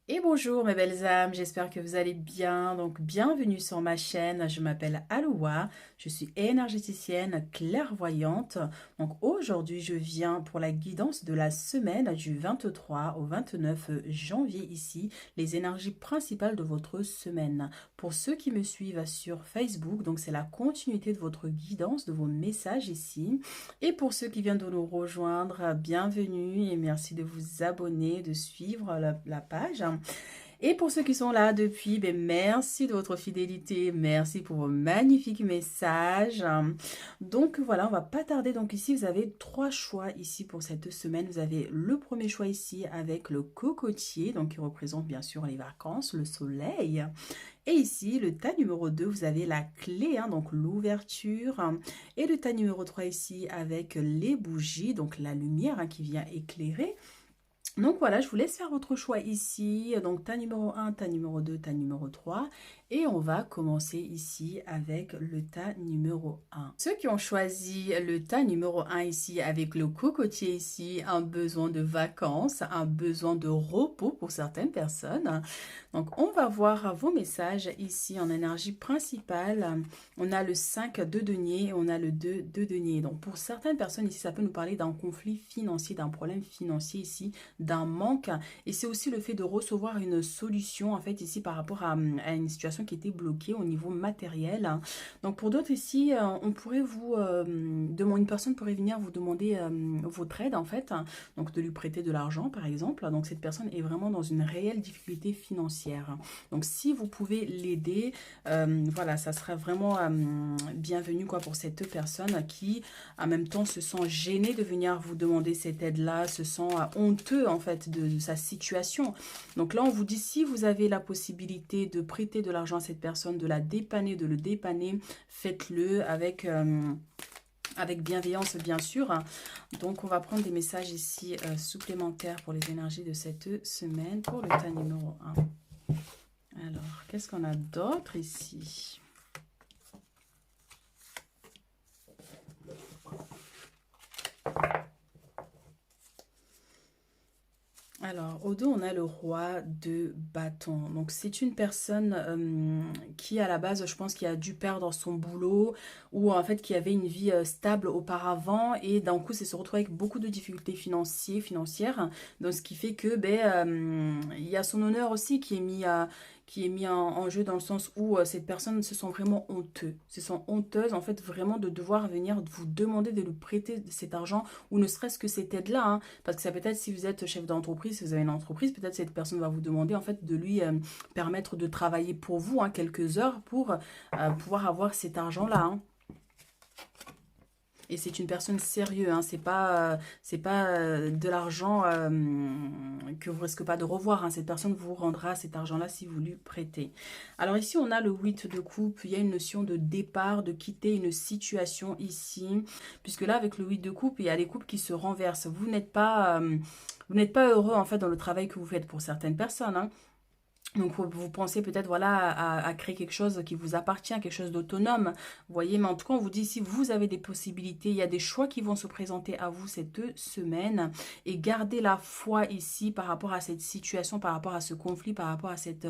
Et bonjour mes belles âmes, j'espère que vous allez bien. Donc bienvenue sur ma chaîne, je m'appelle Aloua, je suis énergéticienne clairvoyante. Donc aujourd'hui je viens pour la guidance de la semaine du 23 au 29 janvier ici, les énergies principales de votre semaine. Pour ceux qui me suivent sur Facebook, donc c'est la continuité de votre guidance, de vos messages ici. Et pour ceux qui viennent de nous rejoindre, bienvenue et merci de vous abonner, de suivre la page. Et pour ceux qui sont là depuis, ben merci de votre fidélité, merci pour vos magnifiques messages. Donc voilà, on va pas tarder. Donc ici, vous avez trois choix ici pour cette semaine. Vous avez le premier choix ici avec le cocotier, donc qui représente bien sûr les vacances, le soleil. Et ici, le tas numéro 2, vous avez la clé, donc l'ouverture. Et le tas numéro 3 ici avec les bougies, donc la lumière qui vient éclairer. Donc voilà, je vous laisse faire votre choix ici. Donc tas numéro 1, tas numéro 2, tas numéro 3. Et on va commencer ici avec le tas numéro 1. Ceux qui ont choisi le tas numéro 1 ici avec le cocotier ici, un besoin de vacances, un besoin de repos pour certaines personnes. Donc on va voir vos messages ici en énergie principale. On a le 5 de denier et on a le 2 de denier. Donc pour certaines personnes ici, ça peut nous parler d'un conflit financier, d'un problème financier ici, d'un manque. Et c'est aussi le fait de recevoir une solution, en fait, ici, par rapport à une situation qui était bloquée au niveau matériel. Donc, pour d'autres ici, on pourrait vous demander, une personne pourrait venir vous demander votre aide, en fait. Donc, de lui prêter de l'argent, par exemple. Donc, cette personne est vraiment dans une réelle difficulté financière. Donc, si vous pouvez l'aider, voilà, ça sera vraiment bienvenu, quoi, pour cette personne qui, en même temps, se sent gêné de venir vous demander cette aide-là, se sent honteux en fait de sa situation. Donc là, on vous dit si vous avez la possibilité de prêter de l'argent à cette personne, de la dépanner, de le dépanner, faites-le avec bienveillance, bien sûr. Donc, on va prendre des messages ici supplémentaires pour les énergies de cette semaine pour le tas numéro 1. Alors, qu'est-ce qu'on a d'autre ici? Alors, au dos, on a le roi de bâton. Donc, c'est une personne qui, à la base, je pense, qui a dû perdre son boulot ou en fait qui avait une vie stable auparavant et d'un coup, c'est se retrouver avec beaucoup de difficultés financières. Donc, ce qui fait que, il y a son honneur aussi qui est mis en jeu dans le sens où cette personne se sent vraiment honteux. Se sent honteuse, en fait, vraiment de devoir venir vous demander de lui prêter cet argent ou ne serait-ce que cette aide-là, hein. Parce que ça peut être si vous êtes chef d'entreprise, si vous avez une entreprise, peut-être cette personne va vous demander en fait de lui permettre de travailler pour vous quelques heures pour pouvoir avoir cet argent-là, hein. Et c'est une personne sérieuse, hein. C'est pas de l'argent que vous risquez pas de revoir, hein. Cette personne vous rendra cet argent-là si vous lui prêtez. Alors ici, on a le 8 de coupe. Il y a une notion de départ, de quitter une situation ici. Puisque là, avec le 8 de coupe, il y a des coupes qui se renversent. Vous n'êtes pas heureux en fait dans le travail que vous faites pour certaines personnes, hein. Donc vous pensez peut-être voilà à créer quelque chose qui vous appartient, quelque chose d'autonome, vous voyez, mais en tout cas on vous dit si vous avez des possibilités, il y a des choix qui vont se présenter à vous cette semaine et gardez la foi ici par rapport à cette situation, par rapport à ce conflit, par rapport à cette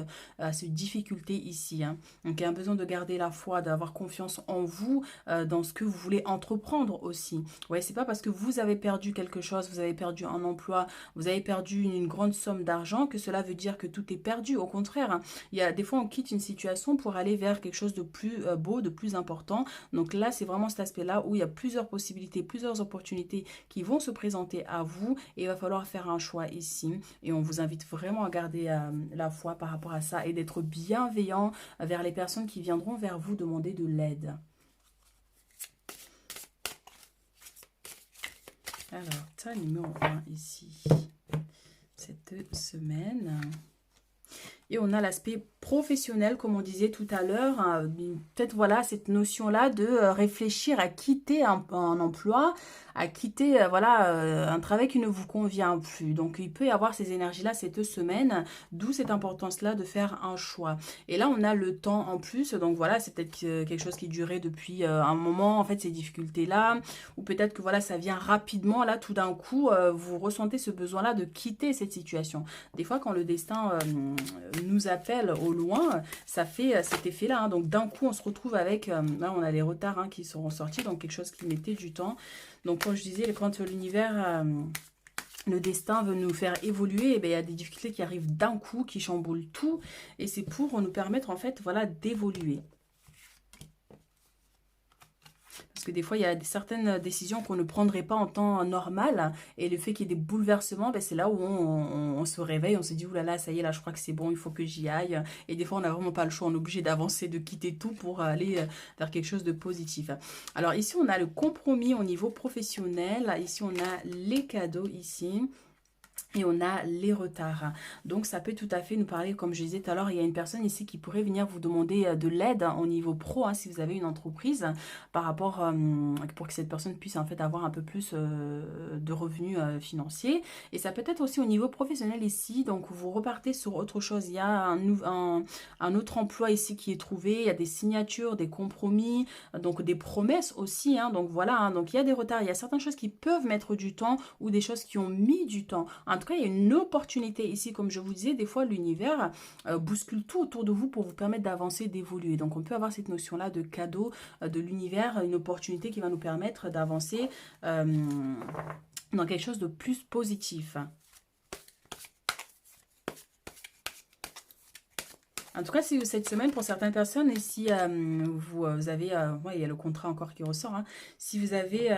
difficulté ici, hein. Donc il y a un besoin de garder la foi, d'avoir confiance en vous, dans ce que vous voulez entreprendre aussi. Vous voyez, c'est pas parce que vous avez perdu quelque chose, vous avez perdu un emploi, vous avez perdu une grande somme d'argent que cela veut dire que tout est perdu. Au contraire, hein, il y a des fois on quitte une situation pour aller vers quelque chose de plus beau, de plus important. Donc là, c'est vraiment cet aspect-là où il y a plusieurs possibilités, plusieurs opportunités qui vont se présenter à vous et il va falloir faire un choix ici. Et on vous invite vraiment à garder la foi par rapport à ça et d'être bienveillant vers les personnes qui viendront vers vous demander de l'aide. Alors, tas numéro 1 ici, cette semaine. Et on a l'aspect professionnel, comme on disait tout à l'heure, hein, peut-être voilà cette notion-là de réfléchir à quitter un emploi, à quitter voilà un travail qui ne vous convient plus. Donc il peut y avoir ces énergies-là cette semaine, d'où cette importance-là de faire un choix. Et là on a le temps en plus, donc voilà c'est peut-être quelque chose qui durait depuis un moment, en fait ces difficultés-là, ou peut-être que voilà ça vient rapidement, là tout d'un coup vous ressentez ce besoin-là de quitter cette situation. Des fois quand le destin nous appelle au loin, ça fait cet effet-là. Hein. Donc d'un coup, on se retrouve avec, là on a les retards hein, qui seront sortis, donc quelque chose qui mettait du temps. Donc comme je disais, quand l'univers, le destin veut nous faire évoluer, et bien, il y a des difficultés qui arrivent d'un coup, qui chamboulent tout, et c'est pour nous permettre en fait, voilà, d'évoluer. Parce que des fois, il y a certaines décisions qu'on ne prendrait pas en temps normal. Et le fait qu'il y ait des bouleversements, ben, c'est là où on se réveille, on se dit, oulala, ça y est, là, je crois que c'est bon, il faut que j'y aille. Et des fois, on n'a vraiment pas le choix, on est obligé d'avancer, de quitter tout pour aller vers quelque chose de positif. Alors ici, on a le compromis au niveau professionnel. Ici, on a les cadeaux ici. Et on a les retards. Donc, ça peut tout à fait nous parler, comme je disais tout à l'heure, il y a une personne ici qui pourrait venir vous demander de l'aide au niveau pro, hein, si vous avez une entreprise, par rapport, pour que cette personne puisse en fait avoir un peu plus de revenus financiers. Et ça peut être aussi au niveau professionnel ici, donc vous repartez sur autre chose. Il y a un autre emploi ici qui est trouvé, il y a des signatures, des compromis, donc des promesses aussi. Hein, donc voilà, hein, donc il y a des retards, il y a certaines choses qui peuvent mettre du temps ou des choses qui ont mis du temps. En tout cas, il y a une opportunité ici, comme je vous disais, des fois l'univers bouscule tout autour de vous pour vous permettre d'avancer, d'évoluer. Donc on peut avoir cette notion-là de cadeau de l'univers, une opportunité qui va nous permettre d'avancer dans quelque chose de plus positif. En tout cas, si cette semaine, pour certaines personnes, et si vous avez, ouais, il y a le contrat encore qui ressort, hein, si vous avez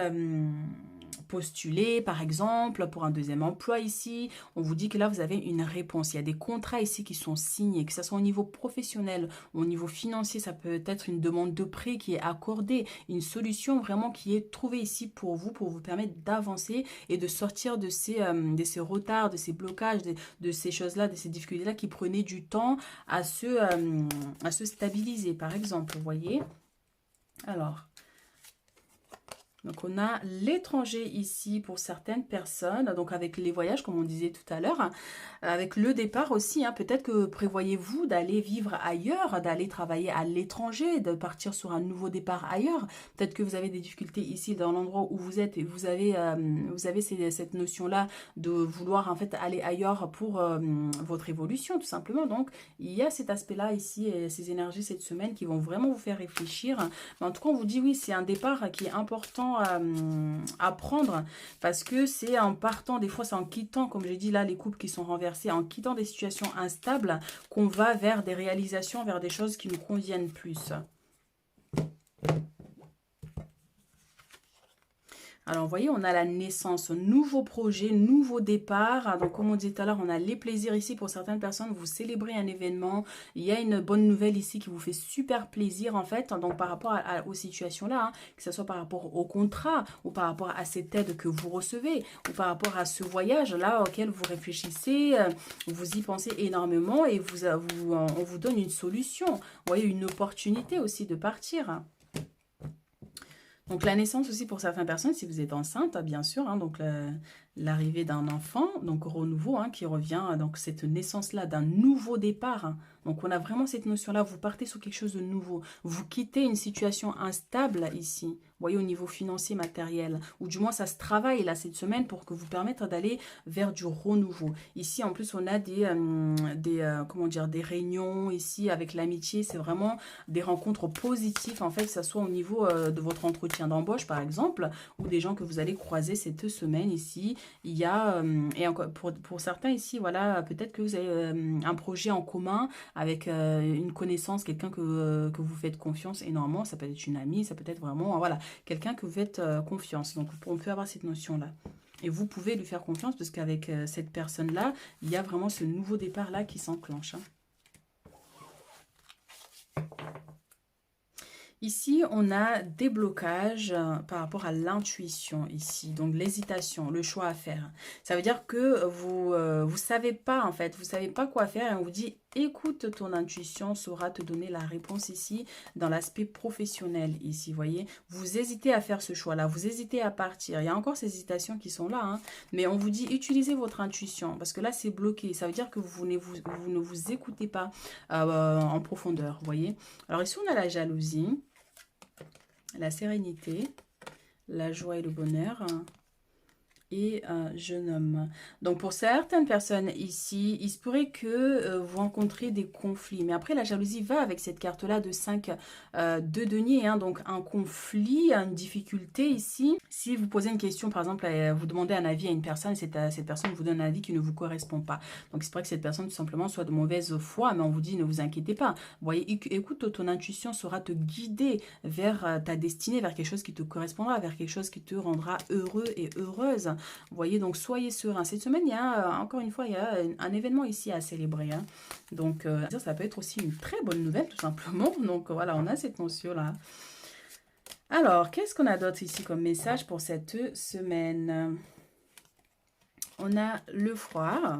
postulé, par exemple, pour un deuxième emploi ici, on vous dit que là, vous avez une réponse. Il y a des contrats ici qui sont signés, que ce soit au niveau professionnel ou au niveau financier, ça peut être une demande de prêt qui est accordée, une solution vraiment qui est trouvée ici pour vous permettre d'avancer et de sortir de ces retards, de ces blocages, de ces choses-là, de ces difficultés-là qui prenaient du temps à se stabiliser, par exemple, vous voyez. Alors, donc on a l'étranger ici pour certaines personnes, donc avec les voyages comme on disait tout à l'heure, avec le départ aussi, hein, peut-être que prévoyez-vous d'aller vivre ailleurs, d'aller travailler à l'étranger, de partir sur un nouveau départ ailleurs. Peut-être que vous avez des difficultés ici dans l'endroit où vous êtes et vous avez cette notion-là de vouloir en fait aller ailleurs pour votre évolution tout simplement. Donc il y a cet aspect-là ici et ces énergies cette semaine qui vont vraiment vous faire réfléchir. Mais en tout cas on vous dit oui, c'est un départ qui est important à prendre parce que c'est en partant, des fois c'est en quittant, comme j'ai dit là, les couples qui sont renversés, en quittant des situations instables qu'on va vers des réalisations, vers des choses qui nous conviennent plus. Alors, vous voyez, on a la naissance, nouveau projet, nouveau départ. Donc, comme on disait tout à l'heure, on a les plaisirs ici. Pour certaines personnes, vous célébrez un événement. Il y a une bonne nouvelle ici qui vous fait super plaisir, en fait. Donc, par rapport aux situations-là, hein, que ce soit par rapport au contrat ou par rapport à cette aide que vous recevez ou par rapport à ce voyage-là auquel vous réfléchissez, vous y pensez énormément et on vous donne une solution. Vous voyez, une opportunité aussi de partir. Donc la naissance aussi pour certaines personnes, si vous êtes enceinte, bien sûr, hein, donc l'arrivée d'un enfant, donc renouveau, hein, qui revient, donc cette naissance-là d'un nouveau départ. Hein. Donc on a vraiment cette notion-là, vous partez sur quelque chose de nouveau. Vous quittez une situation instable ici, vous voyez, au niveau financier, matériel, ou du moins ça se travaille là cette semaine pour que vous permette d'aller vers du renouveau. Ici en plus on a comment dire, des réunions ici avec l'amitié, c'est vraiment des rencontres positives en fait, que ce soit au niveau de votre entretien d'embauche par exemple, ou des gens que vous allez croiser cette semaine ici. Il y a, et encore pour certains ici, voilà, peut-être que vous avez un projet en commun avec une connaissance, quelqu'un que vous faites confiance énormément, ça peut être une amie, ça peut être vraiment, voilà, quelqu'un que vous faites confiance. Donc on peut avoir cette notion-là. Et vous pouvez lui faire confiance parce qu'avec cette personne-là, il y a vraiment ce nouveau départ-là qui s'enclenche. Hein. Ici, on a des blocages par rapport à l'intuition ici. Donc, l'hésitation, le choix à faire. Ça veut dire que vous savez pas, en fait. Vous savez pas quoi faire et on vous dit, écoute ton intuition, saura te donner la réponse ici dans l'aspect professionnel ici, voyez. Vous hésitez à faire ce choix-là, vous hésitez à partir. Il y a encore ces hésitations qui sont là, hein. Mais on vous dit, utilisez votre intuition parce que là, c'est bloqué. Ça veut dire que vous ne vous écoutez pas en profondeur, voyez. Alors ici, on a la jalousie, la sérénité, la joie et le bonheur et un jeune homme. Donc pour certaines personnes ici, il se pourrait que vous rencontrez des conflits. Mais après, la jalousie va avec cette carte-là de 5 de denier. Hein, donc un conflit, une difficulté ici. Si vous posez une question, par exemple, vous demandez un avis à une personne, et cette personne vous donne un avis qui ne vous correspond pas. Donc c'est vrai que cette personne tout simplement soit de mauvaise foi, mais on vous dit ne vous inquiétez pas. Vous voyez, écoute, ton intuition saura te guider vers ta destinée, vers quelque chose qui te correspondra, vers quelque chose qui te rendra heureux et heureuse. Vous voyez, donc soyez serein. Cette semaine, il y a, encore une fois, il y a un événement ici à célébrer. Hein. Donc, ça peut être aussi une très bonne nouvelle, tout simplement. Donc, voilà, on a cette notion-là. Alors, qu'est-ce qu'on a d'autre ici comme message pour cette semaine? On a le froid.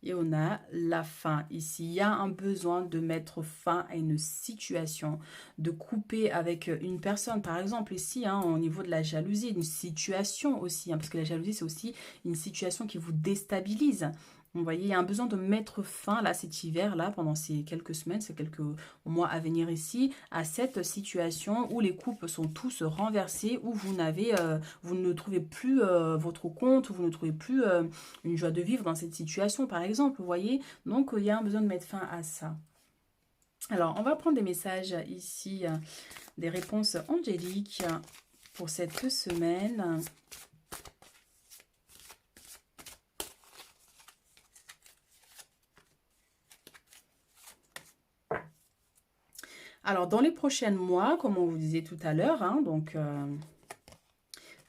Et on a la fin ici. Il y a un besoin de mettre fin à une situation, de couper avec une personne. Par exemple, ici, hein, au niveau de la jalousie, une situation aussi. Hein, parce que la jalousie, c'est aussi une situation qui vous déstabilise. Vous voyez, il y a un besoin de mettre fin, là, cet hiver-là, pendant ces quelques semaines, ces quelques mois à venir ici, à cette situation où les couples sont tous renversés, où vous ne trouvez plus votre compte, vous ne trouvez plus une joie de vivre dans cette situation, par exemple, vous voyez. Donc, il y a un besoin de mettre fin à ça. Alors, on va prendre des messages ici, des réponses angéliques pour cette semaine. Alors, dans les prochains mois, comme on vous disait tout à l'heure, hein, donc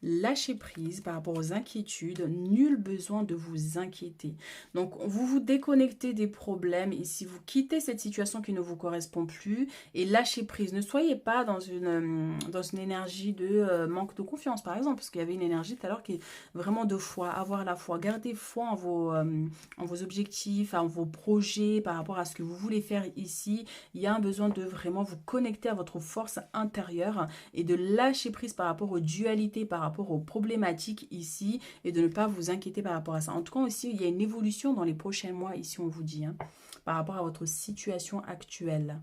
lâchez prise par rapport aux inquiétudes, nul besoin de vous inquiéter. Donc, vous vous déconnectez des problèmes ici, vous quittez cette situation qui ne vous correspond plus et lâchez prise. Ne soyez pas dans une énergie de manque de confiance, par exemple, parce qu'il y avait une énergie tout à l'heure qui est vraiment de foi, avoir la foi. Gardez foi en vos objectifs, en vos projets, par rapport à ce que vous voulez faire ici. Il y a un besoin de vraiment vous connecter à votre force intérieure et de lâcher prise par rapport aux dualités, par rapport aux problématiques ici et de ne pas vous inquiéter par rapport à ça. En tout cas, aussi, il y a une évolution dans les prochains mois ici, on vous dit, hein, par rapport à votre situation actuelle.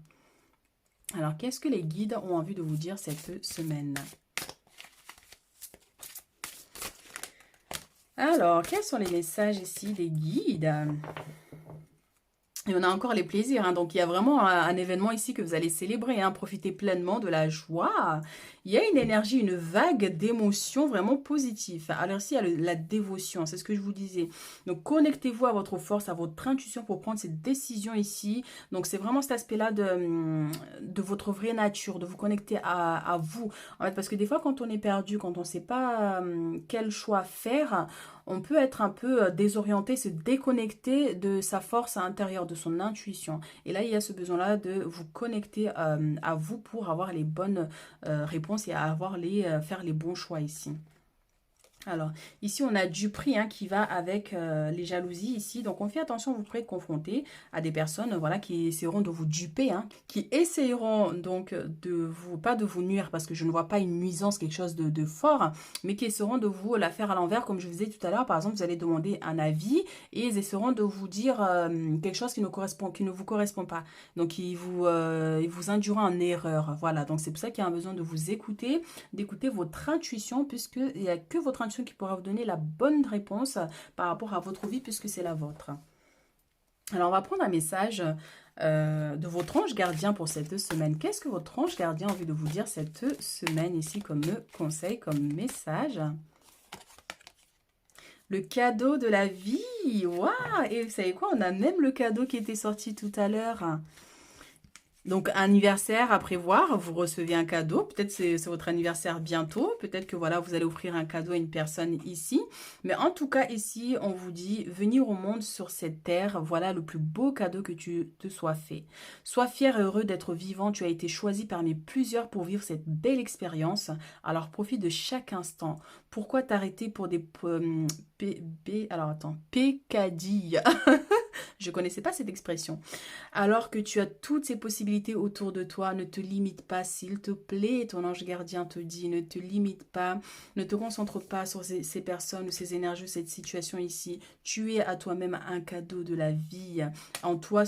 Alors, qu'est-ce que les guides ont envie de vous dire cette semaine? Alors, quels sont les messages ici des guides? Et on a encore les plaisirs, hein. Donc il y a vraiment un événement ici que vous allez célébrer, hein. Profitez pleinement de la joie. Il y a une énergie, une vague d'émotions vraiment positives. Alors ici, il y a la dévotion, c'est ce que je vous disais. Donc connectez-vous à votre force, à votre intuition pour prendre cette décision ici. Donc c'est vraiment cet aspect-là de votre vraie nature, de vous connecter à vous. En fait, parce que des fois, quand on est perdu, quand on ne sait pas quel choix faire, on peut être un peu désorienté, se déconnecter de sa force intérieure, de son intuition. Et là, il y a ce besoin-là de vous connecter à vous pour avoir les bonnes réponses et à faire les bons choix ici. Alors, ici, on a du prix hein, qui va avec les jalousies ici. Donc, on fait attention, vous pourrez être confronté à des personnes voilà, qui essaieront de vous duper, hein, qui essayeront donc pas de vous nuire, parce que je ne vois pas une nuisance, quelque chose de fort, mais qui essaieront de vous la faire à l'envers, comme je vous disais tout à l'heure. Par exemple, vous allez demander un avis et ils essaieront de vous dire quelque chose qui ne vous correspond pas. Donc, ils vous induiront en erreur. Voilà, donc c'est pour ça qu'il y a un besoin de vous écouter, d'écouter votre intuition, puisqu'il n'y a que votre intuition qui pourra vous donner la bonne réponse par rapport à votre vie puisque c'est la vôtre. Alors on va prendre un message de votre ange gardien pour cette semaine. Qu'est-ce que votre ange gardien a envie de vous dire cette semaine ici comme conseil, comme message? Le cadeau de la vie. Waouh! Et vous savez quoi? On a même le cadeau qui était sorti tout à l'heure. Donc, anniversaire à prévoir, vous recevez un cadeau. Peut-être c'est votre anniversaire bientôt. Peut-être que voilà, vous allez offrir un cadeau à une personne ici. Mais en tout cas, ici, on vous dit, venir au monde sur cette terre, voilà le plus beau cadeau que tu te sois fait. Sois fier et heureux d'être vivant. Tu as été choisi parmi plusieurs pour vivre cette belle expérience. Alors, profite de chaque instant. Pourquoi t'arrêter pour des... alors, attends. Pécadilles. Je ne connaissais pas cette expression. Alors que tu as toutes ces possibilités autour de toi, ne te limite pas, s'il te plaît. Ton ange gardien te dit, ne te limite pas, ne te concentre pas sur ces personnes ou ces énergies, cette situation ici. Tu es à toi-même un cadeau de la vie. En toi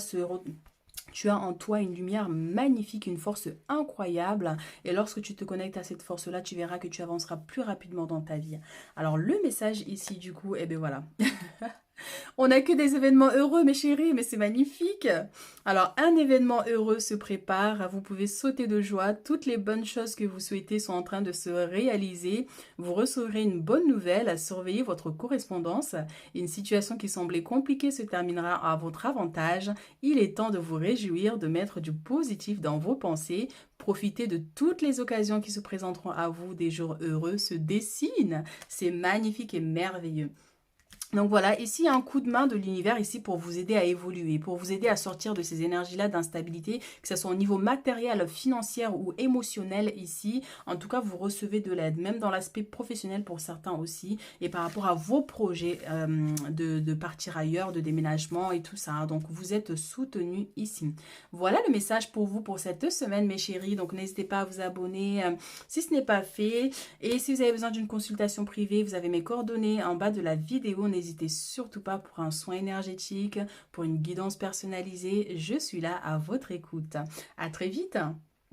tu as en toi une lumière magnifique, une force incroyable. Et lorsque tu te connectes à cette force-là, tu verras que tu avanceras plus rapidement dans ta vie. Alors, le message ici, du coup, eh bien voilà. On n'a que des événements heureux, mes chéris, mais c'est magnifique. Alors, un événement heureux se prépare. Vous pouvez sauter de joie. Toutes les bonnes choses que vous souhaitez sont en train de se réaliser. Vous recevrez une bonne nouvelle. Surveillez votre correspondance. Une situation qui semblait compliquée se terminera à votre avantage. Il est temps de vous réjouir, de mettre du positif dans vos pensées. Profitez de toutes les occasions qui se présenteront à vous. Des jours heureux se dessinent. C'est magnifique et merveilleux. Donc voilà, ici il y a un coup de main de l'univers ici pour vous aider à évoluer, pour vous aider à sortir de ces énergies-là d'instabilité, que ce soit au niveau matériel, financier ou émotionnel ici. En tout cas, vous recevez de l'aide, même dans l'aspect professionnel pour certains aussi, et par rapport à vos projets de partir ailleurs, de déménagement et tout ça. Donc vous êtes soutenus ici. Voilà le message pour vous pour cette semaine, mes chéris. Donc n'hésitez pas à vous abonner si ce n'est pas fait. Et si vous avez besoin d'une consultation privée, vous avez mes coordonnées en bas de la vidéo. N'hésitez surtout pas pour un soin énergétique, pour une guidance personnalisée. Je suis là à votre écoute. À très vite.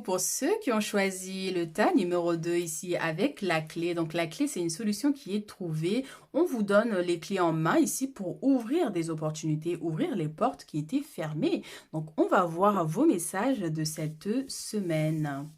Pour ceux qui ont choisi le tas numéro 2 ici avec la clé, donc la clé c'est une solution qui est trouvée. On vous donne les clés en main ici pour ouvrir des opportunités, ouvrir les portes qui étaient fermées. Donc on va voir vos messages de cette semaine.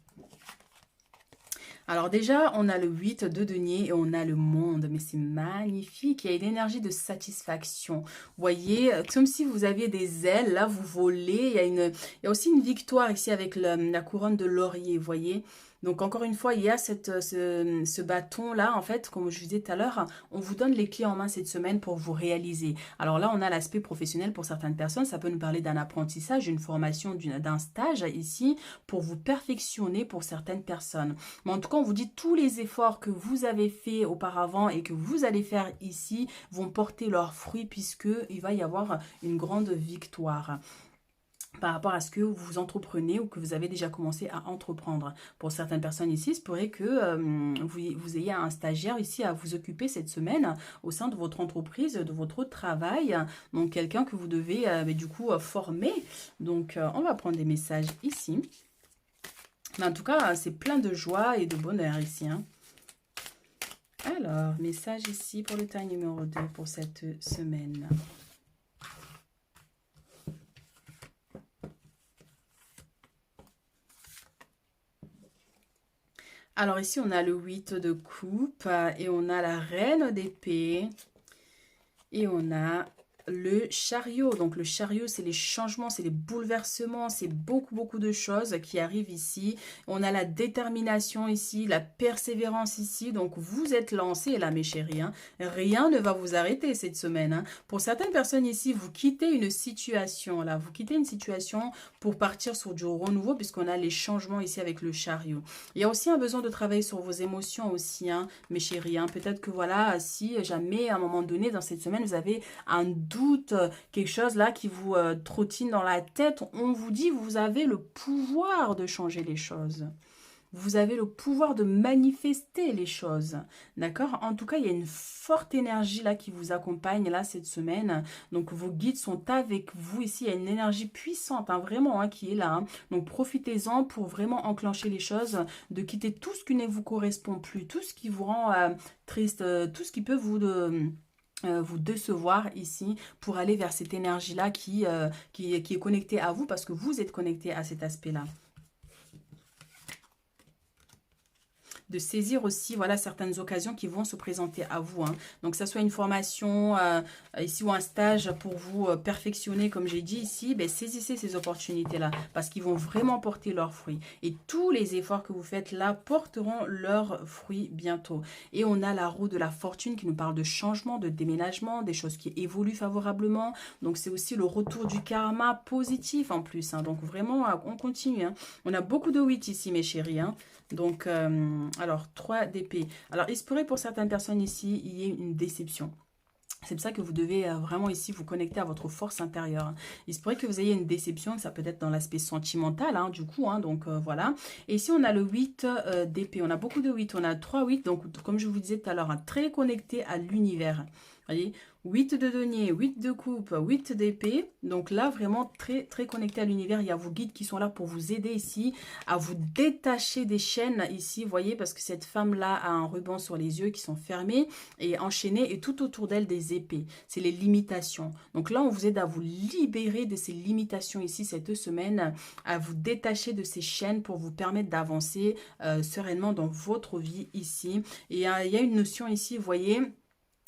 Alors déjà, on a le 8 de denier et on a le monde, mais c'est magnifique. Il y a une énergie de satisfaction. Vous voyez, comme si vous aviez des ailes, là, vous volez. Il y a aussi une victoire ici avec la couronne de laurier, vous voyez. Donc encore une fois, il y a ce bâton-là, en fait, comme je vous disais tout à l'heure, on vous donne les clés en main cette semaine pour vous réaliser. Alors là, on a l'aspect professionnel pour certaines personnes, ça peut nous parler d'un apprentissage, d'une formation, d'un stage ici, pour vous perfectionner pour certaines personnes. Mais en tout cas, on vous dit tous les efforts que vous avez fait auparavant et que vous allez faire ici vont porter leurs fruits puisqu'il va y avoir une grande victoire par rapport à ce que vous entreprenez ou que vous avez déjà commencé à entreprendre. Pour certaines personnes ici, il se pourrait que vous ayez un stagiaire ici à vous occuper cette semaine au sein de votre entreprise, de votre travail. Donc, quelqu'un que vous devez du coup former. Donc, on va prendre des messages ici. Mais en tout cas, c'est plein de joie et de bonheur ici. Hein. Alors, message ici pour le tas numéro 2 pour cette semaine. Alors ici, on a le 8 de coupe et on a la reine d'épée et on a le chariot. Donc le chariot, c'est les changements, c'est les bouleversements, c'est beaucoup de choses qui arrivent ici. On a la détermination ici, la persévérance ici. Donc vous êtes lancés là, mes chéris. Hein. Rien ne va vous arrêter cette semaine. Hein. Pour certaines personnes ici, vous quittez une situation là. Vous quittez une situation pour partir sur du renouveau puisqu'on a les changements ici avec le chariot. Il y a aussi un besoin de travailler sur vos émotions aussi, hein, mes chéris. Hein. Peut-être que voilà, si jamais à un moment donné dans cette semaine, vous avez un doute, quelque chose là qui vous trottine dans la tête, on vous dit vous avez le pouvoir de changer les choses. Vous avez le pouvoir de manifester les choses. D'accord? En tout cas, il y a une forte énergie là qui vous accompagne là cette semaine. Donc, vos guides sont avec vous ici. Il y a une énergie puissante, hein, vraiment, hein, qui est là. Hein. Donc, profitez-en pour vraiment enclencher les choses, de quitter tout ce qui ne vous correspond plus, tout ce qui vous rend triste, tout ce qui peut vous décevoir ici pour aller vers cette énergie-là qui est connectée à vous parce que vous êtes connecté à cet aspect-là. De saisir aussi voilà certaines occasions qui vont se présenter à vous. Hein. Donc, que ce soit une formation ici ou un stage pour vous perfectionner, comme j'ai dit ici, ben, saisissez ces opportunités-là parce qu'ils vont vraiment porter leurs fruits. Et tous les efforts que vous faites là porteront leurs fruits bientôt. Et on a la roue de la fortune qui nous parle de changement, de déménagement, des choses qui évoluent favorablement. Donc, c'est aussi le retour du karma positif en plus. Hein. Donc, vraiment, on continue. Hein. On a beaucoup de 8 ici, mes chéris. Hein. Donc, alors, 3 d'épée. Alors, il se pourrait pour certaines personnes ici, il y ait une déception. C'est pour ça que vous devez vraiment ici vous connecter à votre force intérieure. Il se pourrait que vous ayez une déception, ça peut être dans l'aspect sentimental, hein, du coup, hein, donc voilà. Et ici, on a le 8 d'épée, on a beaucoup de 8, on a 3 8, donc comme je vous disais tout à l'heure, hein, très connecté à l'univers. Voyez, 8 de denier, 8 de coupe, 8 d'épée. Donc là, vraiment très, très connecté à l'univers. Il y a vos guides qui sont là pour vous aider ici à vous détacher des chaînes ici. Vous voyez, parce que cette femme-là a un ruban sur les yeux qui sont fermés et enchaînés et tout autour d'elle des épées. C'est les limitations. Donc là, on vous aide à vous libérer de ces limitations ici cette semaine, à vous détacher de ces chaînes pour vous permettre d'avancer sereinement dans votre vie ici. Et il y a une notion ici, vous voyez,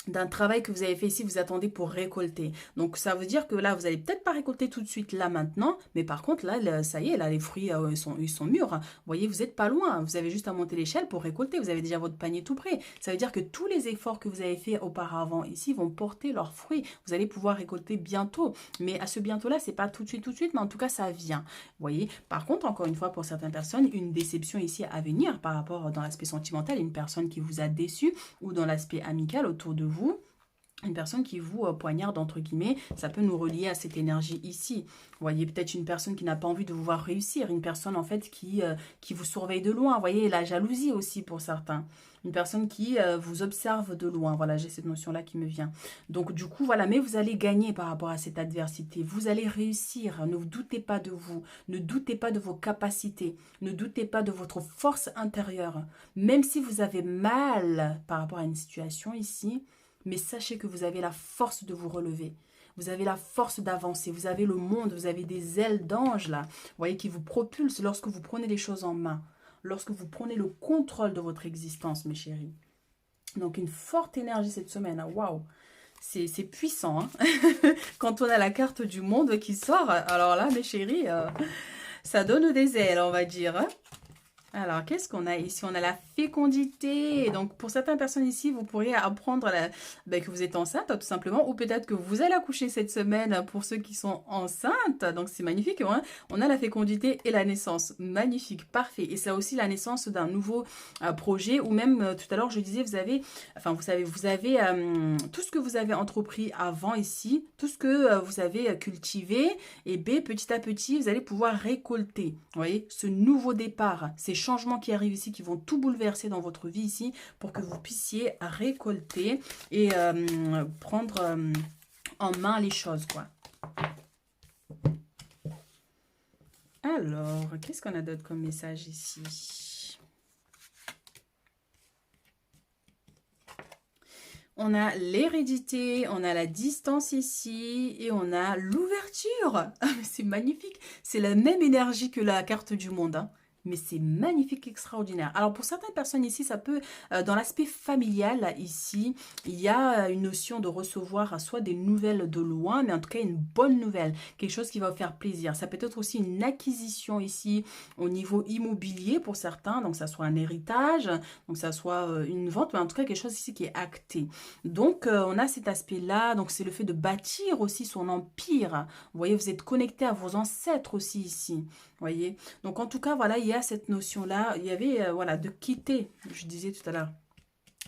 d'un travail que vous avez fait ici, vous attendez pour récolter. Donc, ça veut dire que là, vous n'allez peut-être pas récolter tout de suite, là, maintenant. Mais par contre, là, ça y est, là, les fruits, ils sont mûrs. Vous voyez, vous n'êtes pas loin. Vous avez juste à monter l'échelle pour récolter. Vous avez déjà votre panier tout prêt. Ça veut dire que tous les efforts que vous avez fait auparavant ici vont porter leurs fruits. Vous allez pouvoir récolter bientôt. Mais à ce bientôt-là, c'est pas tout de suite, mais en tout cas, ça vient. Vous voyez. Par contre, encore une fois, pour certaines personnes, une déception ici à venir par rapport dans l'aspect sentimental, une personne qui vous a déçu ou dans l'aspect amical autour de vous. Une personne qui vous poignarde, entre guillemets, ça peut nous relier à cette énergie ici. Vous voyez, peut-être une personne qui n'a pas envie de vous voir réussir, une personne en fait qui vous surveille de loin. Vous voyez, la jalousie aussi pour certains. Une personne qui vous observe de loin. Voilà, j'ai cette notion-là qui me vient. Donc du coup, voilà, mais vous allez gagner par rapport à cette adversité. Vous allez réussir. Ne vous doutez pas de vous. Ne doutez pas de vos capacités. Ne doutez pas de votre force intérieure. Même si vous avez mal par rapport à une situation ici, mais sachez que vous avez la force de vous relever. Vous avez la force d'avancer. Vous avez le monde. Vous avez des ailes d'ange là. Vous voyez, qui vous propulsent lorsque vous prenez les choses en main. Lorsque vous prenez le contrôle de votre existence, mes chéris. Donc, une forte énergie cette semaine. Waouh! C'est puissant. Hein. Quand on a la carte du monde qui sort, alors là, mes chéris, ça donne des ailes, on va dire. Hein. Alors, qu'est-ce qu'on a ici? On a la fécondité. Donc, pour certaines personnes ici, vous pourriez apprendre que vous êtes enceinte, tout simplement. Ou peut-être que vous allez accoucher cette semaine pour ceux qui sont enceintes. Donc, c'est magnifique. Hein? On a la fécondité et la naissance. Magnifique, parfait. Et c'est aussi la naissance d'un nouveau projet. Ou même, tout à l'heure, je disais, vous avez tout ce que vous avez entrepris avant ici, tout ce que vous avez cultivé. Et B, petit à petit, vous allez pouvoir récolter. Vous voyez, ce nouveau départ, ces changements qui arrivent ici, qui vont tout bouleverser dans votre vie ici, pour que vous puissiez récolter et prendre en main les choses, quoi. Alors, qu'est-ce qu'on a d'autre comme message ici? On a l'hérédité, on a la distance ici et on a l'ouverture. C'est magnifique. C'est la même énergie que la carte du monde. Hein. Mais c'est magnifique, extraordinaire. Alors pour certaines personnes ici, ça peut, dans l'aspect familial, là, ici, il y a une notion de recevoir soit des nouvelles de loin, mais en tout cas une bonne nouvelle, quelque chose qui va vous faire plaisir. Ça peut être aussi une acquisition ici au niveau immobilier pour certains, donc ça soit un héritage, donc ça soit une vente, mais en tout cas quelque chose ici qui est acté. Donc on a cet aspect-là, donc c'est le fait de bâtir aussi son empire. Vous voyez, vous êtes connecté à vos ancêtres aussi ici. Voyez, donc en tout cas, voilà, il y a cette notion-là. Il y avait, voilà, de quitter, je disais tout à l'heure,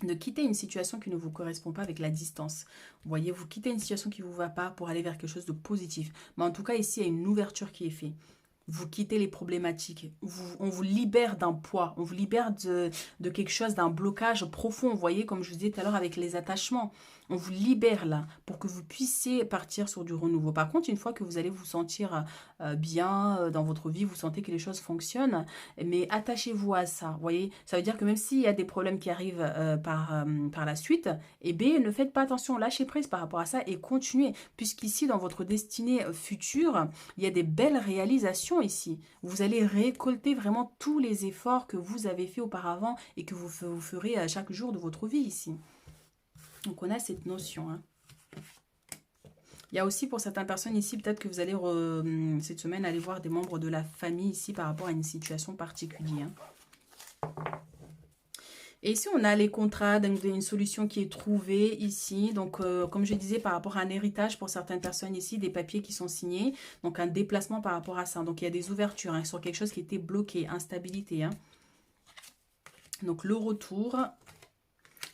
de quitter une situation qui ne vous correspond pas avec la distance. Vous voyez, vous quittez une situation qui ne vous va pas pour aller vers quelque chose de positif. Mais en tout cas, ici, il y a une ouverture qui est faite. Vous quittez les problématiques. On vous libère d'un poids. On vous libère de quelque chose, d'un blocage profond. Vous voyez, comme je vous disais tout à l'heure avec les attachements. On vous libère là pour que vous puissiez partir sur du renouveau. Par contre, une fois que vous allez vous sentir bien dans votre vie, vous sentez que les choses fonctionnent, mais attachez-vous à ça. Vous voyez, ça veut dire que même s'il y a des problèmes qui arrivent par la suite, eh bien, ne faites pas attention, lâchez prise par rapport à ça et continuez. Puisqu'ici, dans votre destinée future, il y a des belles réalisations ici. Vous allez récolter vraiment tous les efforts que vous avez fait auparavant et que vous ferez chaque jour de votre vie ici. Donc, on a cette notion. Hein. Il y a aussi pour certaines personnes ici, peut-être que vous allez cette semaine aller voir des membres de la famille ici par rapport à une situation particulière. Et ici, on a les contrats, donc une solution qui est trouvée ici. Donc, comme je disais, par rapport à un héritage pour certaines personnes ici, des papiers qui sont signés. Donc, un déplacement par rapport à ça. Donc, il y a des ouvertures hein, sur quelque chose qui était bloqué, instabilité. Hein. Donc, le retour.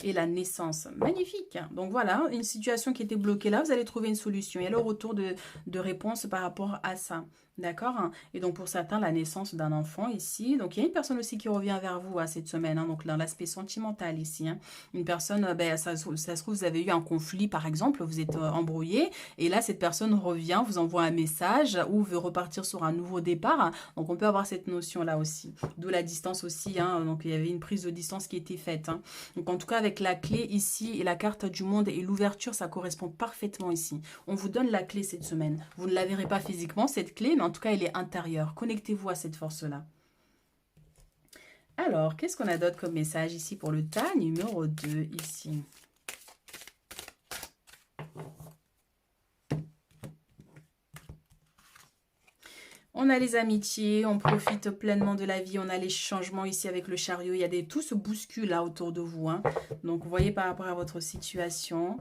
et la naissance. Magnifique. Donc voilà, une situation qui était bloquée là, vous allez trouver une solution. Il y a le retour de réponse par rapport à ça. D'accord? Et donc pour certains, la naissance d'un enfant ici. Donc il y a une personne aussi qui revient vers vous cette semaine, hein, donc dans l'aspect sentimental ici. Hein. Une personne, ça se trouve, vous avez eu un conflit par exemple, vous êtes embrouillé, et là cette personne revient, vous envoie un message ou veut repartir sur un nouveau départ. Donc on peut avoir cette notion-là aussi. D'où la distance aussi. Hein. Donc il y avait une prise de distance qui était faite. Hein. Donc en tout cas avec la clé ici et la carte du monde et l'ouverture, ça correspond parfaitement ici. On vous donne la clé cette semaine. Vous ne la verrez pas physiquement cette clé, mais en tout cas elle est intérieure. Connectez-vous à cette force-là. Alors, qu'est-ce qu'on a d'autre comme message ici pour le tas numéro 2 ici? On a les amitiés, on profite pleinement de la vie, on a les changements ici avec le chariot. Il y a tout se bouscule là autour de vous. Hein. Donc, vous voyez par rapport à votre situation.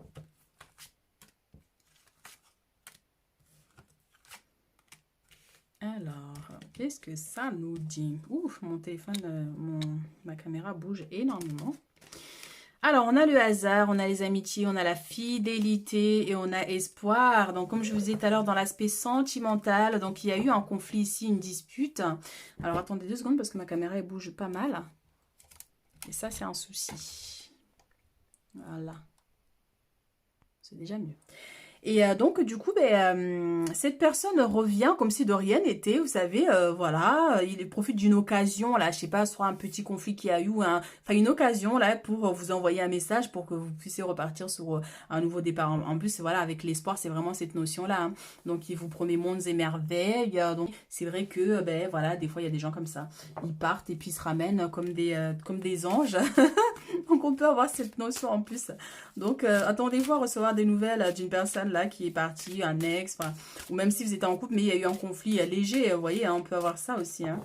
Alors, qu'est-ce que ça nous dit? Ouf, mon téléphone, ma caméra bouge énormément. Alors, on a le hasard, on a les amitiés, on a la fidélité et on a espoir. Donc, comme je vous disais tout à l'heure, dans l'aspect sentimental, donc il y a eu un conflit ici, une dispute. Alors, attendez 2 secondes parce que ma caméra, elle bouge pas mal. Et ça, c'est un souci. Voilà. C'est déjà mieux. Et donc, du coup, cette personne revient comme si de rien n'était, vous savez, voilà, il profite d'une occasion, là, je sais pas, soit un petit conflit qu'il y a eu, enfin une occasion, là, pour vous envoyer un message pour que vous puissiez repartir sur un nouveau départ. En plus, voilà, avec l'espoir, c'est vraiment cette notion-là. Hein. Donc, il vous promet mondes et merveilles. Donc, c'est vrai que, voilà, des fois, il y a des gens comme ça. Ils partent et puis ils se ramènent comme des anges. Donc, on peut avoir cette notion en plus. Donc, attendez-vous à recevoir des nouvelles d'une personne là qui est partie, un ex, ou même si vous étiez en couple, mais il y a eu un conflit léger, vous voyez, hein, on peut avoir ça aussi. Hein.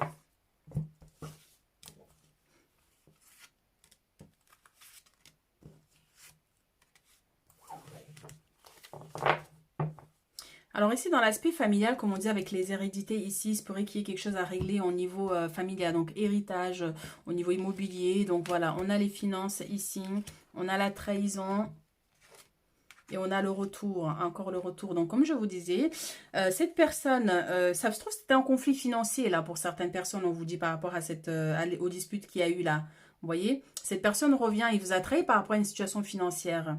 Alors ici, dans l'aspect familial, comme on dit avec les hérédités, ici, il se pourrait qu'il y ait quelque chose à régler au niveau familial, donc héritage, au niveau immobilier. Donc voilà, on a les finances ici, on a la trahison. Et on a le retour, encore le retour. Donc, comme je vous disais, cette personne, ça se trouve c'était un conflit financier, là, pour certaines personnes, on vous dit par rapport à aux disputes qu'il y a eu là. Vous voyez, cette personne revient, il vous a trahi par rapport à une situation financière.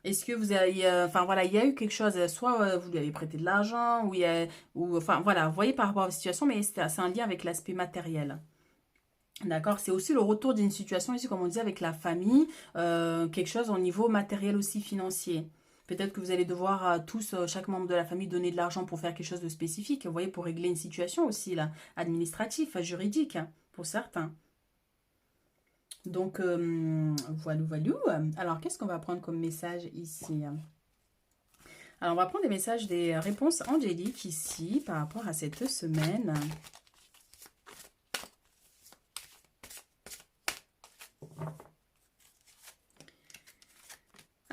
Est-ce que vous avez, enfin voilà, il y a eu quelque chose, soit vous lui avez prêté de l'argent, enfin voilà, vous voyez par rapport à la situation, mais c'est un lien avec l'aspect matériel. D'accord, c'est aussi le retour d'une situation ici, comme on dit, avec la famille, quelque chose au niveau matériel aussi financier. Peut-être que vous allez devoir tous, chaque membre de la famille, donner de l'argent pour faire quelque chose de spécifique, vous voyez, pour régler une situation aussi, là, administrative, juridique, hein, pour certains. Donc, voilà, voilà. Alors, qu'est-ce qu'on va prendre comme message ici? Alors, on va prendre des messages, des réponses angéliques ici, par rapport à cette semaine.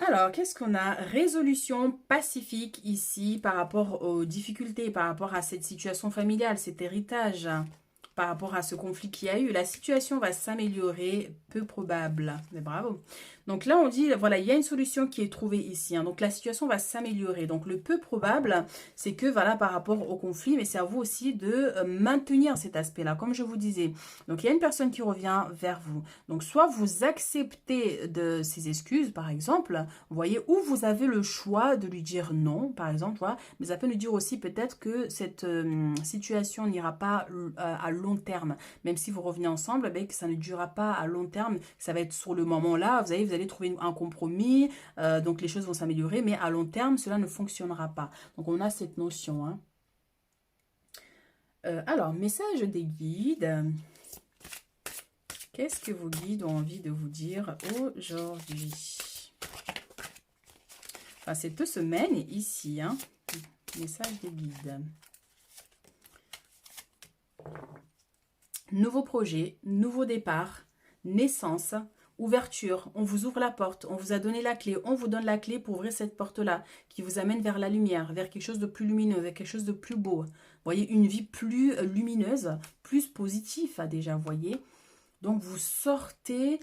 Alors, qu'est-ce qu'on a? Résolution pacifique ici par rapport aux difficultés, par rapport à cette situation familiale, cet héritage, par rapport à ce conflit qu'il y a eu. La situation va s'améliorer, peu probable. Mais bravo. Donc là, on dit, voilà, il y a une solution qui est trouvée ici. Hein. Donc la situation va s'améliorer. Donc le peu probable, c'est que, voilà, par rapport au conflit, mais c'est à vous aussi de maintenir cet aspect-là, comme je vous disais. Donc il y a une personne qui revient vers vous. Donc soit vous acceptez de ses excuses, par exemple, vous voyez, ou vous avez le choix de lui dire non, par exemple, voilà. Mais ça peut nous dire aussi peut-être que cette situation n'ira pas à long terme. Même si vous revenez ensemble, que ça ne durera pas à long terme. Ça va être sur le moment là, vous allez trouver un compromis, donc les choses vont s'améliorer, mais à long terme, cela ne fonctionnera pas. Donc on a cette notion. Hein. Alors, message des guides. Qu'est-ce que vos guides ont envie de vous dire aujourd'hui? Enfin, cette semaine ici, hein. Message des guides. Nouveau projet, nouveau départ, naissance, ouverture, on vous ouvre la porte, on vous a donné la clé, on vous donne la clé pour ouvrir cette porte-là, qui vous amène vers la lumière, vers quelque chose de plus lumineux, vers quelque chose de plus beau. Vous voyez, une vie plus lumineuse, plus positive déjà, vous voyez. Donc vous sortez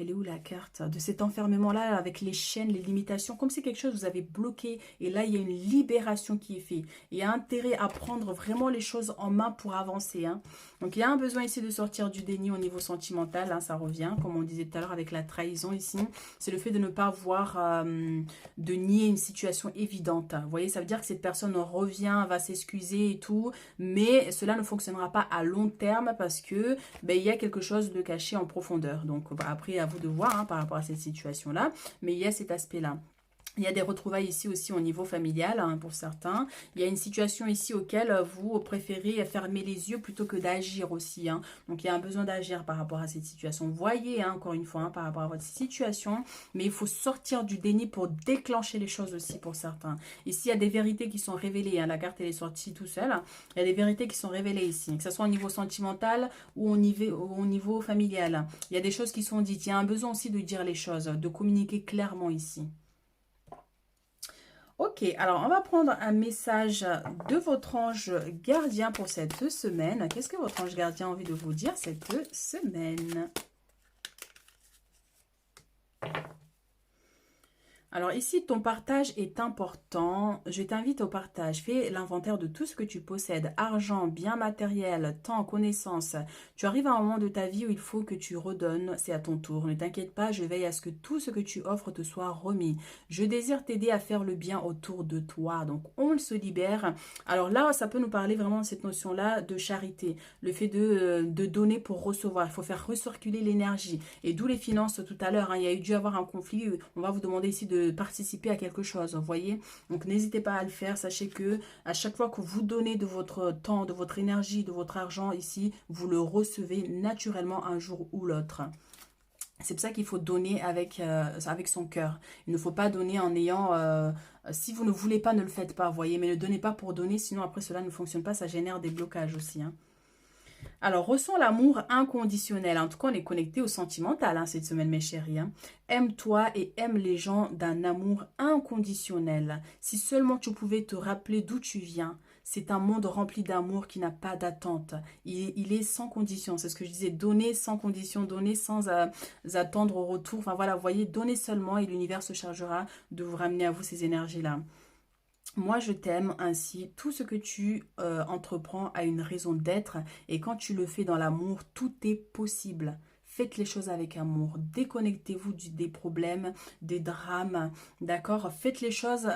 Elle est où la carte? De cet enfermement-là avec les chaînes, les limitations, comme c'est quelque chose que vous avez bloqué. Et là, il y a une libération qui est faite. Il y a intérêt à prendre vraiment les choses en main pour avancer. Hein. Donc, il y a un besoin ici de sortir du déni au niveau sentimental. Hein, ça revient, comme on disait tout à l'heure avec la trahison ici. C'est le fait de ne pas voir, de nier une situation évidente. Vous voyez, ça veut dire que cette personne revient, va s'excuser et tout. Mais cela ne fonctionnera pas à long terme parce que ben, il y a quelque chose de caché en profondeur. Donc, bah, après, à vous de voir hein, par rapport à cette situation-là. Mais il y a cet aspect-là. Il y a des retrouvailles ici aussi au niveau familial hein, pour certains. Il y a une situation ici auquel vous préférez fermer les yeux plutôt que d'agir aussi. Hein. Donc il y a un besoin d'agir par rapport à cette situation. Voyez hein, encore une fois hein, par rapport à votre situation. Mais il faut sortir du déni pour déclencher les choses aussi pour certains. Ici il y a des vérités qui sont révélées. Hein. La carte elle est sortie tout seul. Il y a des vérités qui sont révélées ici. Que ce soit au niveau sentimental ou au niveau familial. Il y a des choses qui sont dites. Il y a un besoin aussi de dire les choses. De communiquer clairement ici. Ok, alors on va prendre un message de votre ange gardien pour cette semaine. Qu'est-ce que votre ange gardien a envie de vous dire cette semaine? Alors ici, ton partage est important. Je t'invite au partage. Fais l'inventaire de tout ce que tu possèdes. Argent, biens matériels, temps, connaissances. Tu arrives à un moment de ta vie où il faut que tu redonnes. C'est à ton tour. Ne t'inquiète pas, je veille à ce que tout ce que tu offres te soit remis. Je désire t'aider à faire le bien autour de toi. Donc, on se libère. Alors là, ça peut nous parler vraiment de cette notion-là de charité. Le fait de donner pour recevoir. Il faut faire recirculer l'énergie. Et d'où les finances tout à l'heure. Hein. Il y a eu dû avoir un conflit. On va vous demander ici de participer à quelque chose, vous voyez. Donc n'hésitez pas à le faire. Sachez que à chaque fois que vous donnez de votre temps, de votre énergie, de votre argent ici, vous le recevez naturellement un jour ou l'autre. C'est pour ça qu'il faut donner avec son cœur. Il ne faut pas donner en ayant... si vous ne voulez pas, ne le faites pas, vous voyez. Mais ne donnez pas pour donner, sinon après cela ne fonctionne pas. Ça génère des blocages aussi, hein. Alors, ressens l'amour inconditionnel. En tout cas, on est connecté au sentimental hein, cette semaine, mes chéris. Hein. Aime-toi et aime les gens d'un amour inconditionnel. Si seulement tu pouvais te rappeler d'où tu viens. C'est un monde rempli d'amour qui n'a pas d'attente. Il est sans condition. C'est ce que je disais. Donner sans condition, donner sans attendre au retour. Enfin voilà, vous voyez, donnez seulement et l'univers se chargera de vous ramener à vous ces énergies-là. Moi, je t'aime ainsi. Tout ce que tu entreprends a une raison d'être. Et quand tu le fais dans l'amour, tout est possible. Faites les choses avec amour. Déconnectez-vous des problèmes, des drames. D'accord? Faites les choses.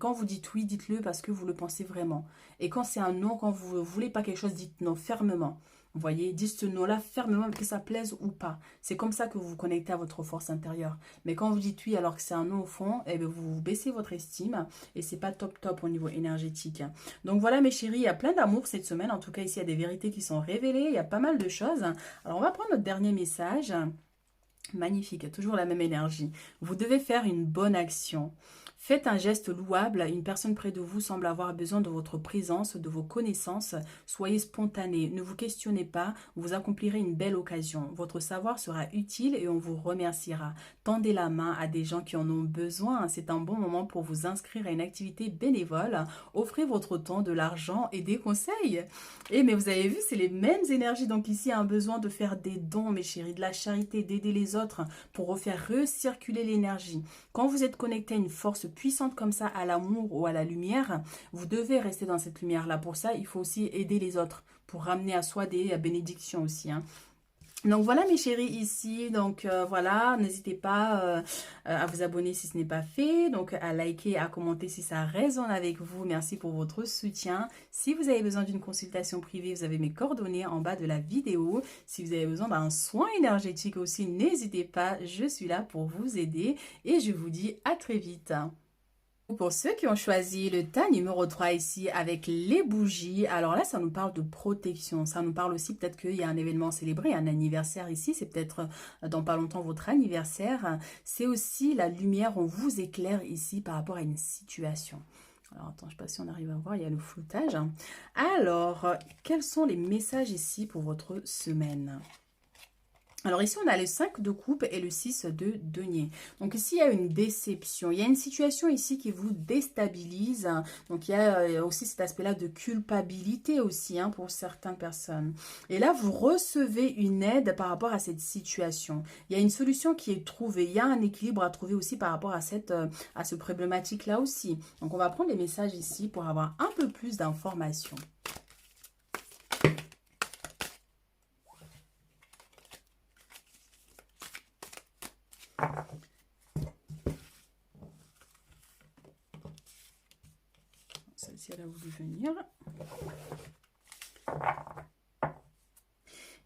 Quand vous dites oui, dites-le parce que vous le pensez vraiment. Et quand c'est un non, quand vous ne voulez pas quelque chose, dites non fermement. Vous voyez, dites ce non-là fermement, que ça plaise ou pas. C'est comme ça que vous vous connectez à votre force intérieure. Mais quand vous dites oui alors que c'est un non au fond, eh bien vous baissez votre estime et c'est pas top top au niveau énergétique. Donc voilà mes chéris, il y a plein d'amour cette semaine. En tout cas ici il y a des vérités qui sont révélées, il y a pas mal de choses. Alors on va prendre notre dernier message. Magnifique, toujours la même énergie. Vous devez faire une bonne action. Faites un geste louable. Une personne près de vous semble avoir besoin de votre présence, de vos connaissances. Soyez spontané. Ne vous questionnez pas. Vous accomplirez une belle occasion. Votre savoir sera utile et on vous remerciera. Tendez la main à des gens qui en ont besoin. C'est un bon moment pour vous inscrire à une activité bénévole. Offrez votre temps, de l'argent et des conseils. Et mais vous avez vu, c'est les mêmes énergies. Donc ici, il y a un besoin de faire des dons, mes chéris, de la charité, d'aider les autres pour refaire recirculer l'énergie. Quand vous êtes connecté à une force puissante comme ça, à l'amour ou à la lumière, vous devez rester dans cette lumière-là. Pour ça, il faut aussi aider les autres pour ramener à soi des bénédictions aussi, hein. Donc voilà mes chéris ici, donc voilà, n'hésitez pas à vous abonner si ce n'est pas fait, donc à liker, à commenter si ça résonne avec vous, merci pour votre soutien. Si vous avez besoin d'une consultation privée, vous avez mes coordonnées en bas de la vidéo. Si vous avez besoin d'un soin énergétique aussi, n'hésitez pas, je suis là pour vous aider et je vous dis à très vite. Pour ceux qui ont choisi le tas numéro 3 ici avec les bougies, alors là ça nous parle de protection, ça nous parle aussi peut-être qu'il y a un événement célébré, un anniversaire ici, c'est peut-être dans pas longtemps votre anniversaire, c'est aussi la lumière, on vous éclaire ici par rapport à une situation. Alors attends, je ne sais pas si on arrive à voir, il y a le floutage. Alors, quels sont les messages ici pour votre semaine ? Alors ici, on a le 5 de coupe et le 6 de denier. Donc ici, il y a une déception. Il y a une situation ici qui vous déstabilise. Donc il y a aussi cet aspect-là de culpabilité aussi pour certaines personnes. Et là, vous recevez une aide par rapport à cette situation. Il y a une solution qui est trouvée. Il y a un équilibre à trouver aussi par rapport à ce problématique-là aussi. Donc on va prendre les messages ici pour avoir un peu plus d'informations. Celle-ci, elle a voulu venir.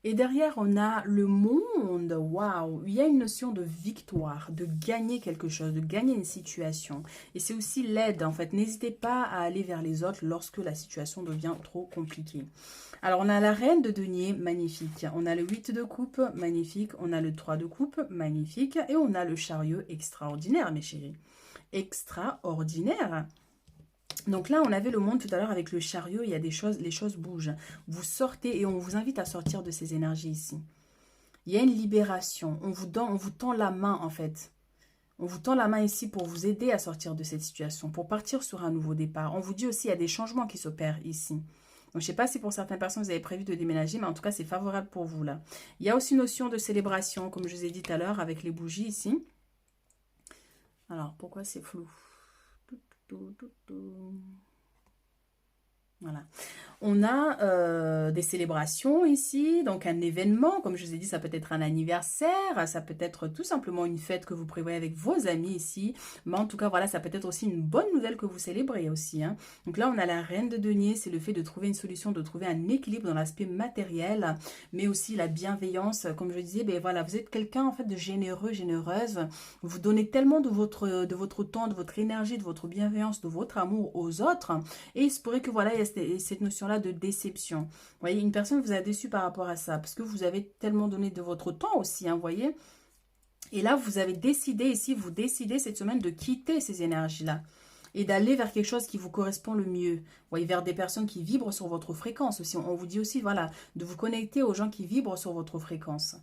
Et derrière, on a le monde. Waouh! Il y a une notion de victoire, de gagner quelque chose, de gagner une situation. Et c'est aussi l'aide, en fait. N'hésitez pas à aller vers les autres lorsque la situation devient trop compliquée. Alors, on a la reine de denier, magnifique. On a le 8 de coupe, magnifique. On a le 3 de coupe, magnifique. Et on a le chariot, extraordinaire, mes chéris. Extraordinaire. Donc là, on avait le monde tout à l'heure avec le chariot, il y a des choses, les choses bougent. Vous sortez et on vous invite à sortir de ces énergies ici. Il y a une libération, on vous tend la main en fait. On vous tend la main ici pour vous aider à sortir de cette situation, pour partir sur un nouveau départ. On vous dit aussi qu'il y a des changements qui s'opèrent ici. Donc, je ne sais pas si pour certaines personnes, vous avez prévu de déménager, mais en tout cas, c'est favorable pour vous là. Il y a aussi une notion de célébration, comme je vous ai dit tout à l'heure, avec les bougies ici. Alors, pourquoi c'est flou ? Voilà. On a des célébrations ici, donc un événement, comme je vous ai dit, ça peut être un anniversaire, ça peut être tout simplement une fête que vous prévoyez avec vos amis ici, mais en tout cas, voilà, ça peut être aussi une bonne nouvelle que vous célébrez aussi. Donc là, on a la reine de denier, c'est le fait de trouver une solution, de trouver un équilibre dans l'aspect matériel, mais aussi la bienveillance, comme je disais, ben voilà, vous êtes quelqu'un en fait de généreux, généreuse, vous donnez tellement de votre temps, de votre énergie, de votre bienveillance, de votre amour aux autres, et il se pourrait que voilà, il y a cette notion-là de déception. Vous voyez, une personne vous a déçu par rapport à ça, parce que vous avez tellement donné de votre temps aussi, vous voyez. Et là, vous avez décidé ici, vous décidez cette semaine de quitter ces énergies-là et d'aller vers quelque chose qui vous correspond le mieux. Vous voyez, vers des personnes qui vibrent sur votre fréquence aussi. On vous dit aussi, voilà, de vous connecter aux gens qui vibrent sur votre fréquence.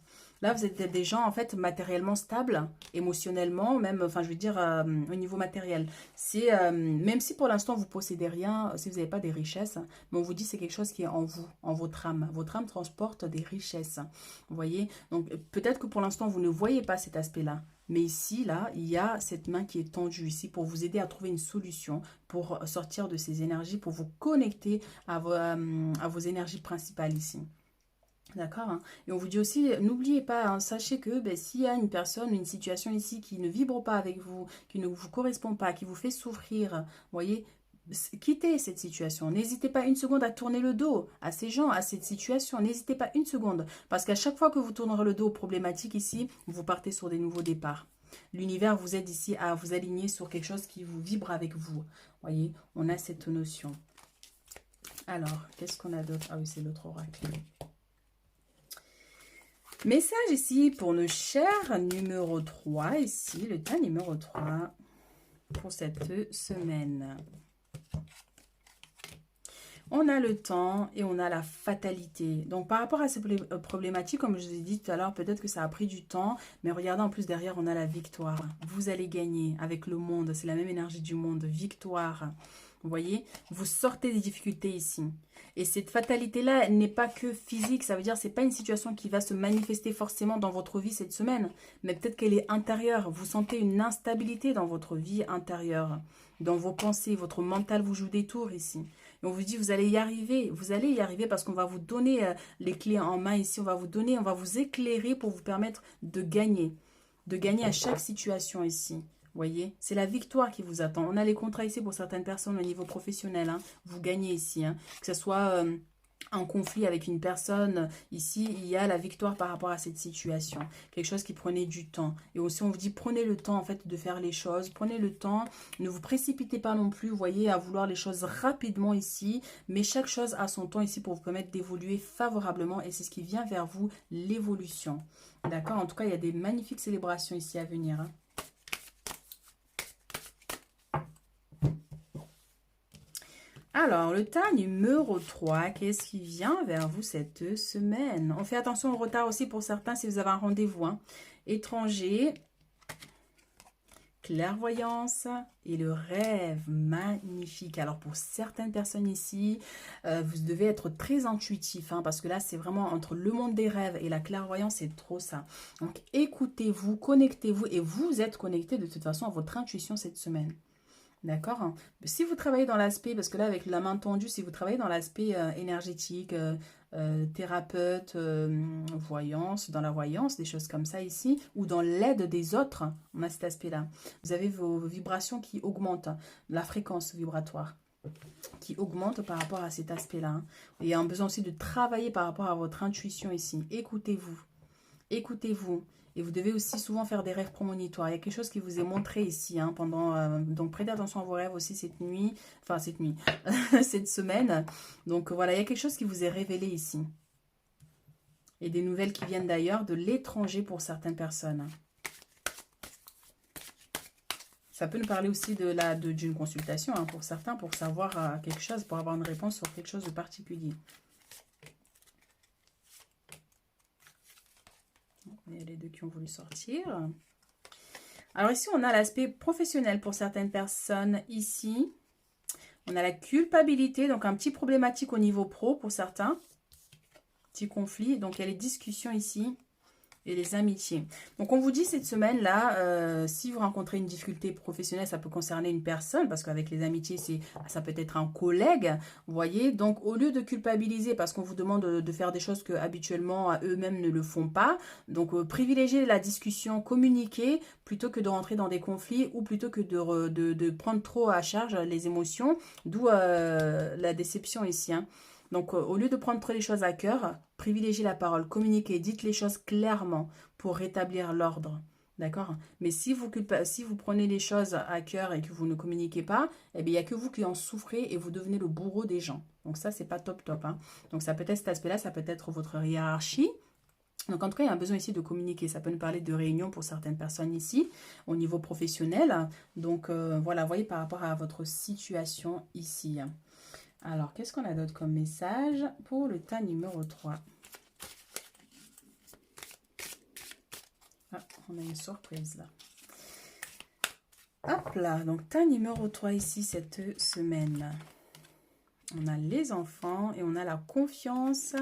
Là, vous êtes des gens, en fait, matériellement stables, émotionnellement, même, enfin, je veux dire, au niveau matériel. C'est, même si pour l'instant, vous possédez rien, si vous n'avez pas des richesses, mais on vous dit c'est quelque chose qui est en vous, en votre âme. Votre âme transporte des richesses, vous voyez. Donc, peut-être que pour l'instant, vous ne voyez pas cet aspect-là. Mais ici, là, il y a cette main qui est tendue ici pour vous aider à trouver une solution, pour sortir de ces énergies, pour vous connecter à vos énergies principales ici. D'accord. Et on vous dit aussi, n'oubliez pas, sachez que s'il y a une personne, une situation ici qui ne vibre pas avec vous, qui ne vous correspond pas, qui vous fait souffrir, vous voyez, quittez cette situation. N'hésitez pas une seconde à tourner le dos à ces gens, à cette situation. N'hésitez pas une seconde. Parce qu'à chaque fois que vous tournerez le dos aux problématiques ici, vous partez sur des nouveaux départs. L'univers vous aide ici à vous aligner sur quelque chose qui vous vibre avec vous. Vous voyez, on a cette notion. Alors, qu'est-ce qu'on a d'autre? Ah oui, c'est l'autre oracle. Message ici pour le cher numéro 3, ici, le tas numéro 3 pour cette semaine. On a le temps et on a la fatalité. Donc, par rapport à ces problématiques, comme je vous ai dit tout à l'heure, peut-être que ça a pris du temps, mais regardez, en plus, derrière, on a la victoire. Vous allez gagner avec le monde. C'est la même énergie du monde. Victoire. Vous voyez, vous sortez des difficultés ici. Et cette fatalité-là, elle n'est pas que physique. Ça veut dire que ce n'est pas une situation qui va se manifester forcément dans votre vie cette semaine. Mais peut-être qu'elle est intérieure. Vous sentez une instabilité dans votre vie intérieure. Dans vos pensées, votre mental vous joue des tours ici. Et on vous dit, vous allez y arriver. Vous allez y arriver parce qu'on va vous donner les clés en main ici. On va vous éclairer pour vous permettre de gagner. De gagner à chaque situation ici. Voyez, c'est la victoire qui vous attend. On a les contrats ici pour certaines personnes au niveau professionnel. Vous gagnez ici. Que ce soit un conflit avec une personne. Ici, il y a la victoire par rapport à cette situation. Quelque chose qui prenait du temps. Et aussi, on vous dit, prenez le temps en fait de faire les choses. Prenez le temps. Ne vous précipitez pas non plus, vous voyez, à vouloir les choses rapidement ici. Mais chaque chose a son temps ici pour vous permettre d'évoluer favorablement. Et c'est ce qui vient vers vous, l'évolution. D'accord? En tout cas, il y a des magnifiques célébrations ici à venir. Alors, le tas numéro 3, qu'est-ce qui vient vers vous cette semaine? On fait attention au retard aussi pour certains si vous avez un rendez-vous, hein. Étranger, clairvoyance et le rêve, magnifique. Alors pour certaines personnes ici, vous devez être très intuitif, hein, parce que là c'est vraiment entre le monde des rêves et la clairvoyance, c'est trop ça. Donc écoutez-vous, connectez-vous et vous êtes connecté de toute façon à votre intuition cette semaine. D'accord, hein. Si vous travaillez dans l'aspect, parce que là, avec la main tendue, si vous travaillez dans l'aspect énergétique, thérapeute, voyance, dans la voyance, des choses comme ça ici, ou dans l'aide des autres, on a cet aspect-là. Vous avez vos vibrations qui augmentent, la fréquence vibratoire qui augmente par rapport à cet aspect-là, hein. Il y a un besoin aussi de travailler par rapport à votre intuition ici. Écoutez-vous. Écoutez-vous. Et vous devez aussi souvent faire des rêves prémonitoires. Il y a quelque chose qui vous est montré ici, hein, pendant. Donc prêtez attention à vos rêves aussi cette nuit. Enfin, cette nuit. Cette semaine. Donc voilà, il y a quelque chose qui vous est révélé ici. Et des nouvelles qui viennent d'ailleurs de l'étranger pour certaines personnes. Ça peut nous parler aussi d'une consultation, hein, pour certains, pour savoir quelque chose, pour avoir une réponse sur quelque chose de particulier. Il y a les deux qui ont voulu sortir. Alors ici, on a l'aspect professionnel pour certaines personnes. Ici, on a la culpabilité, donc un petit problématique au niveau pro pour certains. Petit conflit. Donc il y a les discussions ici et les amitiés. Donc on vous dit cette semaine-là, si vous rencontrez une difficulté professionnelle, ça peut concerner une personne, parce qu'avec les amitiés, ça peut être un collègue, vous voyez. Donc au lieu de culpabiliser, parce qu'on vous demande de faire des choses que habituellement eux-mêmes ne le font pas, donc privilégiez la discussion, communiquer, plutôt que de rentrer dans des conflits, ou plutôt que de prendre trop à charge les émotions, d'où la déception ici, hein. Donc, au lieu de prendre trop les choses à cœur, privilégiez la parole, communiquez, dites les choses clairement pour rétablir l'ordre. D'accord? Mais si vous prenez les choses à cœur et que vous ne communiquez pas, eh bien, il n'y a que vous qui en souffrez et vous devenez le bourreau des gens. Donc ça, c'est pas top top, hein. Donc ça peut être cet aspect-là, ça peut être votre hiérarchie. Donc en tout cas, il y a un besoin ici de communiquer. Ça peut nous parler de réunion pour certaines personnes ici, au niveau professionnel. Donc voilà, voyez par rapport à votre situation ici. Alors, qu'est-ce qu'on a d'autre comme message pour le tas numéro 3? Ah, on a une surprise là. Hop là, donc tas numéro 3 ici cette semaine. On a les enfants et on a la confiance.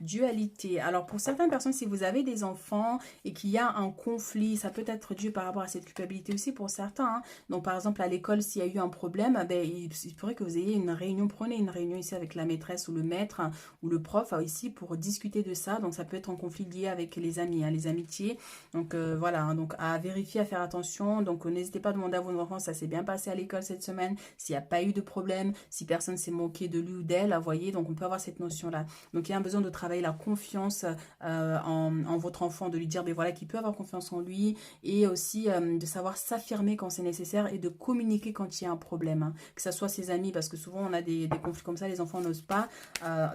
Dualité. Alors pour certaines personnes, si vous avez des enfants et qu'il y a un conflit, ça peut être dû par rapport à cette culpabilité aussi pour certains, hein. Donc par exemple à l'école, s'il y a eu un problème, ben, il pourrait que vous ayez une réunion, prenez une réunion ici avec la maîtresse ou le maître, hein, ou le prof ici pour discuter de ça. Donc ça peut être un conflit lié avec les amis, hein, les amitiés. Donc voilà, hein, donc à vérifier, à faire attention. Donc n'hésitez pas à demander à vos enfants, ça s'est bien passé à l'école cette semaine, s'il n'y a pas eu de problème, si personne s'est moqué de lui ou d'elle, vous voyez, donc on peut avoir cette notion-là. Donc il y a un besoin de travailler la confiance en votre enfant, de lui dire ben voilà, qu'il peut avoir confiance en lui, et aussi de savoir s'affirmer quand c'est nécessaire et de communiquer quand il y a un problème, hein. Que ce soit ses amis, parce que souvent on a des conflits comme ça, les enfants n'osent pas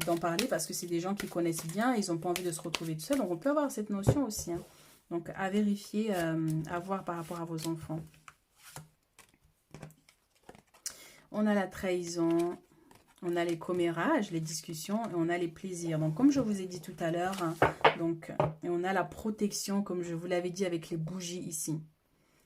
d'en parler parce que c'est des gens qui connaissent bien, ils n'ont pas envie de se retrouver tout seuls, donc on peut avoir cette notion aussi, hein. Donc à vérifier, à voir par rapport à vos enfants. On a la trahison, on a les commérages, les discussions, et on a les plaisirs. Donc, comme je vous ai dit tout à l'heure, hein, donc, et on a la protection, comme je vous l'avais dit avec les bougies ici.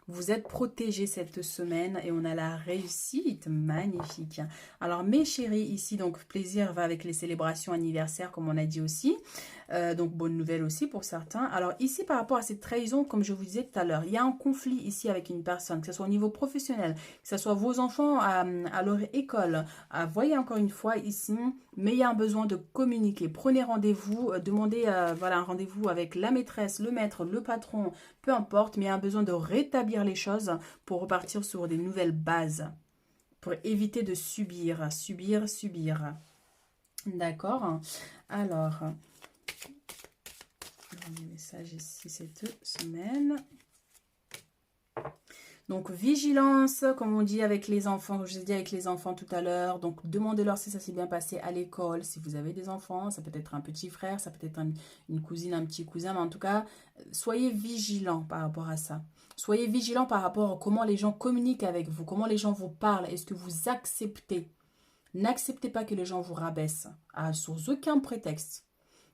Vous êtes protégés cette semaine et on a la réussite, magnifique. Alors mes chéris, ici, donc plaisir va avec les célébrations anniversaires comme on a dit aussi. Donc bonne nouvelle aussi pour certains. Alors ici par rapport à cette trahison, comme je vous disais tout à l'heure, il y a un conflit ici avec une personne, que ce soit au niveau professionnel, que ce soit vos enfants à leur école. Voyez encore une fois ici, mais il y a un besoin de communiquer. Prenez rendez-vous, demandez voilà, un rendez-vous avec la maîtresse, le maître, le patron, peu importe, mais il y a un besoin de rétablir les choses pour repartir sur des nouvelles bases, pour éviter de subir. D'accord? Alors, les messages ici cette semaine. Donc, vigilance, comme on dit avec les enfants, je vous ai dit avec les enfants tout à l'heure. Donc, demandez-leur si ça s'est bien passé à l'école. Si vous avez des enfants, ça peut être un petit frère, ça peut être une cousine, un petit cousin. Mais en tout cas, soyez vigilants par rapport à ça. Soyez vigilants par rapport à comment les gens communiquent avec vous, comment les gens vous parlent. Est-ce que vous acceptez? N'acceptez pas que les gens vous rabaissent sous aucun prétexte.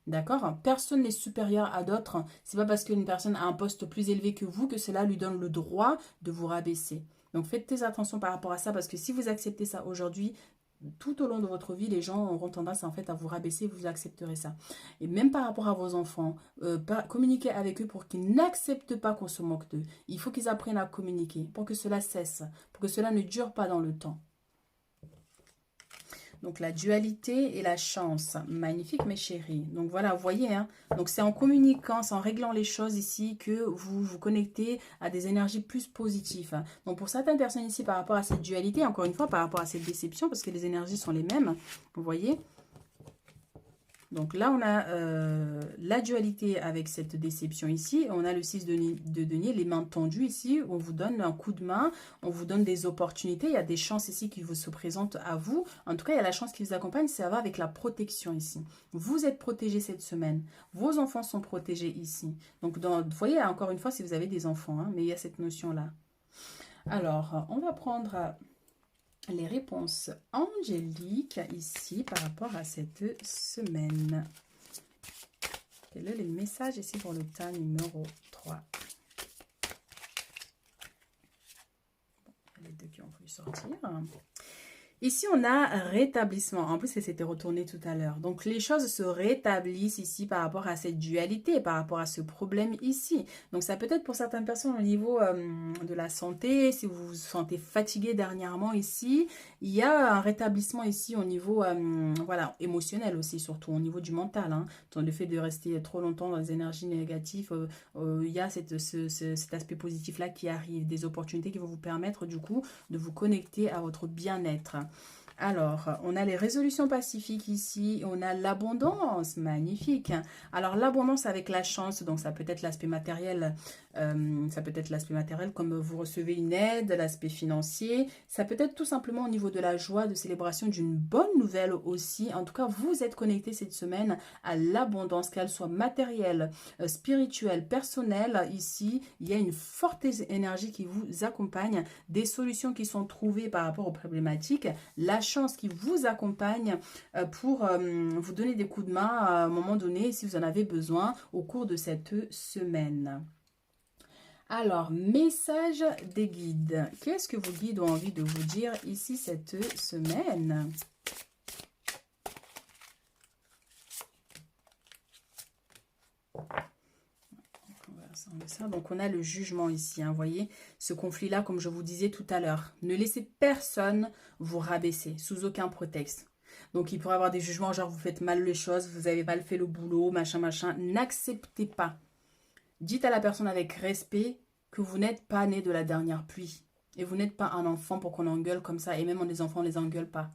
D'accord? Personne n'est supérieur à d'autres. C'est pas parce qu'une personne a un poste plus élevé que vous que cela lui donne le droit de vous rabaisser. Donc faites très attention par rapport à ça parce que si vous acceptez ça aujourd'hui, tout au long de votre vie, les gens auront tendance en fait à vous rabaisser, vous accepterez ça. Et même par rapport à vos enfants, communiquez avec eux pour qu'ils n'acceptent pas qu'on se moque d'eux. Il faut qu'ils apprennent à communiquer pour que cela cesse, pour que cela ne dure pas dans le temps. Donc la dualité et la chance. Magnifique mes chéris. Donc voilà, vous voyez, hein? Donc c'est en communiquant, c'est en réglant les choses ici que vous vous connectez à des énergies plus positives. Donc pour certaines personnes ici, par rapport à cette dualité, encore une fois, par rapport à cette déception, parce que les énergies sont les mêmes, vous voyez. Donc là, on a la dualité avec cette déception ici. On a le 6 de denier, les mains tendues ici. On vous donne un coup de main, on vous donne des opportunités. Il y a des chances ici qui vous se présentent à vous. En tout cas, il y a la chance qui vous accompagne, ça va avec la protection ici. Vous êtes protégés cette semaine. Vos enfants sont protégés ici. Donc, vous voyez, encore une fois, si vous avez des enfants, hein, mais il y a cette notion-là. Alors, on va prendre les réponses angéliques ici par rapport à cette semaine. Quel est le message ici pour le tas numéro 3? Les deux qui ont voulu sortir. Ici, on a rétablissement. En plus, elle s'était retournée tout à l'heure. Donc, les choses se rétablissent ici par rapport à cette dualité, par rapport à ce problème ici. Donc, ça peut être pour certaines personnes au niveau de la santé. Si vous vous sentez fatigué dernièrement ici, il y a un rétablissement ici au niveau voilà, émotionnel aussi, surtout au niveau du mental. Hein. Donc, le fait de rester trop longtemps dans les énergies négatives, il y a cet aspect positif-là qui arrive, des opportunités qui vont vous permettre du coup de vous connecter à votre bien-être. Alors, on a les résolutions pacifiques ici, on a l'abondance, magnifique. Alors, l'abondance avec la chance, donc ça peut être l'aspect matériel, comme vous recevez une aide, l'aspect financier. Ça peut être tout simplement au niveau de la joie, de célébration d'une bonne nouvelle aussi. En tout cas, vous êtes connecté cette semaine à l'abondance, qu'elle soit matérielle, spirituelle, personnelle. Ici, il y a une forte énergie qui vous accompagne, des solutions qui sont trouvées par rapport aux problématiques, la chance qui vous accompagne pour vous donner des coups de main à un moment donné si vous en avez besoin au cours de cette semaine. Alors, message des guides. Qu'est-ce que vos guides ont envie de vous dire ici cette semaine? Ça. Donc, on a le jugement ici, hein, vous voyez, ce conflit-là, comme je vous disais tout à l'heure. Ne laissez personne vous rabaisser, sous aucun prétexte. Donc, il pourrait y avoir des jugements, genre vous faites mal les choses, vous avez mal fait le boulot, machin, machin. N'acceptez pas. Dites à la personne avec respect que vous n'êtes pas né de la dernière pluie. Et vous n'êtes pas un enfant pour qu'on engueule comme ça. Et même les enfants, on ne les engueule pas.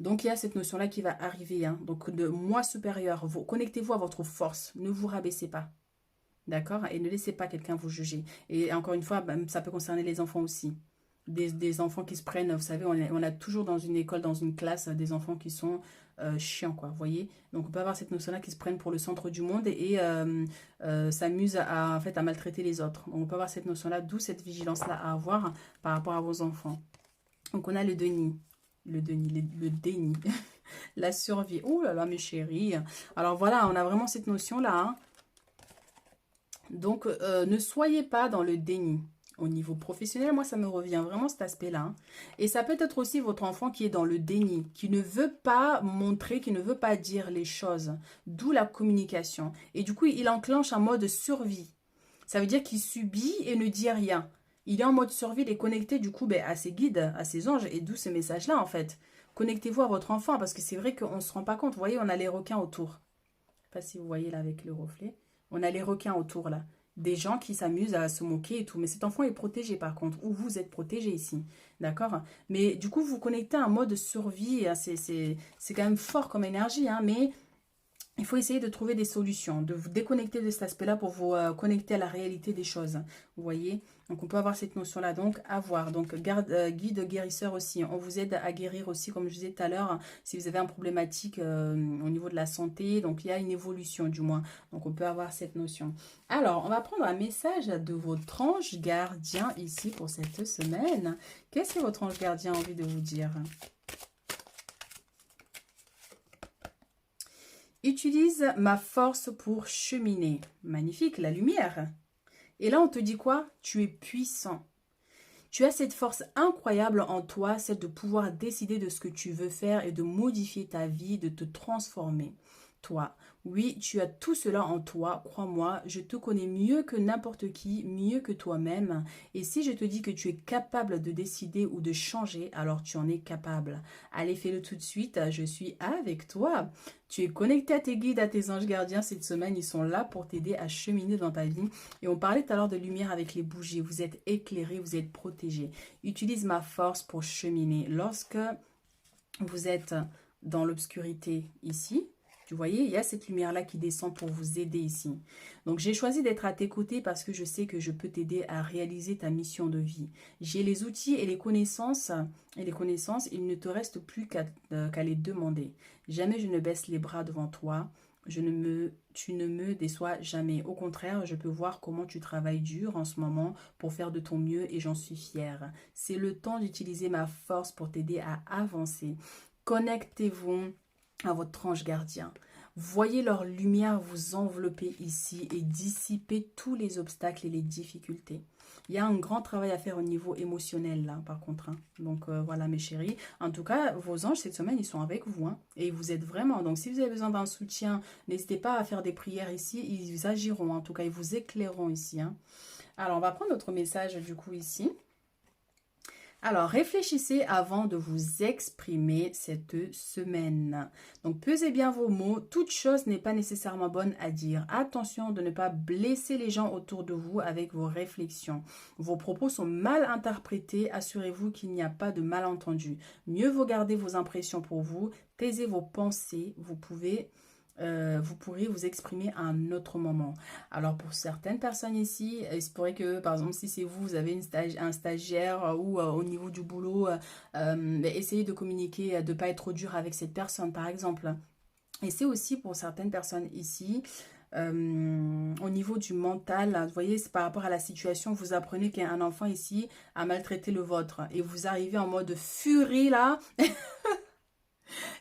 Donc, il y a cette notion-là qui va arriver. Hein. Donc, de moi supérieur, connectez-vous à votre force. Ne vous rabaissez pas. D'accord? Et ne laissez pas quelqu'un vous juger. Et encore une fois, ça peut concerner les enfants aussi. Des enfants qui se prennent, vous savez, on a toujours dans une école, dans une classe, des enfants qui sont chiants, quoi, vous voyez? Donc, on peut avoir cette notion-là qui se prennent pour le centre du monde et s'amusent en fait, à maltraiter les autres. Donc, on peut avoir cette notion-là, d'où cette vigilance-là à avoir par rapport à vos enfants. Donc, on a le déni. Le déni. La survie. Oh là là, mes chéris. Alors, voilà, on a vraiment cette notion-là, hein. Donc, ne soyez pas dans le déni. Au niveau professionnel, moi, ça me revient vraiment cet aspect-là. Hein. Et ça peut être aussi votre enfant qui est dans le déni, qui ne veut pas montrer, qui ne veut pas dire les choses. D'où la communication. Et du coup, il enclenche un mode survie. Ça veut dire qu'il subit et ne dit rien. Il est en mode survie, il est connecté du coup à ses guides, à ses anges. Et d'où ce message-là, en fait. Connectez-vous à votre enfant, parce que c'est vrai qu'on ne se rend pas compte. Vous voyez, on a les requins autour. Je ne sais pas si vous voyez là avec le reflet. On a les requins autour là. Des gens qui s'amusent à se moquer et tout. Mais cet enfant est protégé par contre. Ou vous êtes protégé ici. D'accord? Mais du coup, vous connectez à un mode survie. C'est quand même fort comme énergie. Hein, mais il faut essayer de trouver des solutions. De vous déconnecter de cet aspect-là pour vous connecter à la réalité des choses. Vous voyez? Donc, on peut avoir cette notion-là. Donc, à voir. Donc, guide guérisseur aussi. On vous aide à guérir aussi, comme je disais tout à l'heure, si vous avez une problématique au niveau de la santé. Donc, il y a une évolution, du moins. Donc, on peut avoir cette notion. Alors, on va prendre un message de votre ange gardien ici pour cette semaine. Qu'est-ce que votre ange gardien a envie de vous dire? Utilise ma force pour cheminer. Magnifique, la lumière. Et là, on te dit quoi? Tu es puissant. Tu as cette force incroyable en toi, celle de pouvoir décider de ce que tu veux faire et de modifier ta vie, de te transformer. Toi, oui, tu as tout cela en toi, crois-moi, je te connais mieux que n'importe qui, mieux que toi-même. Et si je te dis que tu es capable de décider ou de changer, alors tu en es capable. Allez, fais-le tout de suite, je suis avec toi. Tu es connecté à tes guides, à tes anges gardiens cette semaine, ils sont là pour t'aider à cheminer dans ta vie. Et on parlait tout à l'heure de lumière avec les bougies, vous êtes éclairé, vous êtes protégé. Utilise ma force pour cheminer. Lorsque vous êtes dans l'obscurité ici, tu voyez, il y a cette lumière-là qui descend pour vous aider ici. Donc, j'ai choisi d'être à tes côtés parce que je sais que je peux t'aider à réaliser ta mission de vie. J'ai les outils et les connaissances, il ne te reste plus qu'à les demander. Jamais je ne baisse les bras devant toi. Tu ne me déçois jamais. Au contraire, je peux voir comment tu travailles dur en ce moment pour faire de ton mieux et j'en suis fière. C'est le temps d'utiliser ma force pour t'aider à avancer. Connectez-vous à votre ange gardien. Voyez leur lumière vous envelopper ici et dissiper tous les obstacles et les difficultés. Il y a un grand travail à faire au niveau émotionnel là, par contre. Hein. Donc voilà mes chéris. En tout cas, vos anges cette semaine, ils sont avec vous. Hein, et vous êtes vraiment. Donc si vous avez besoin d'un soutien, n'hésitez pas à faire des prières ici. Ils agiront. En tout cas, ils vous éclaireront ici. Hein. Alors, on va prendre notre message du coup ici. Alors, réfléchissez avant de vous exprimer cette semaine. Donc, pesez bien vos mots. Toute chose n'est pas nécessairement bonne à dire. Attention de ne pas blesser les gens autour de vous avec vos réflexions. Vos propos sont mal interprétés. Assurez-vous qu'il n'y a pas de malentendu. Mieux vaut garder vos impressions pour vous. Taisez vos pensées. Vous pourrez vous exprimer à un autre moment. Alors pour certaines personnes ici, il se pourrait que par exemple si c'est vous, vous avez un stagiaire ou au niveau du boulot, essayez de communiquer, de ne pas être trop dur avec cette personne par exemple. Et c'est aussi pour certaines personnes ici, au niveau du mental, vous voyez, c'est par rapport à la situation, vous apprenez qu'un enfant ici a maltraité le vôtre et vous arrivez en mode furie là.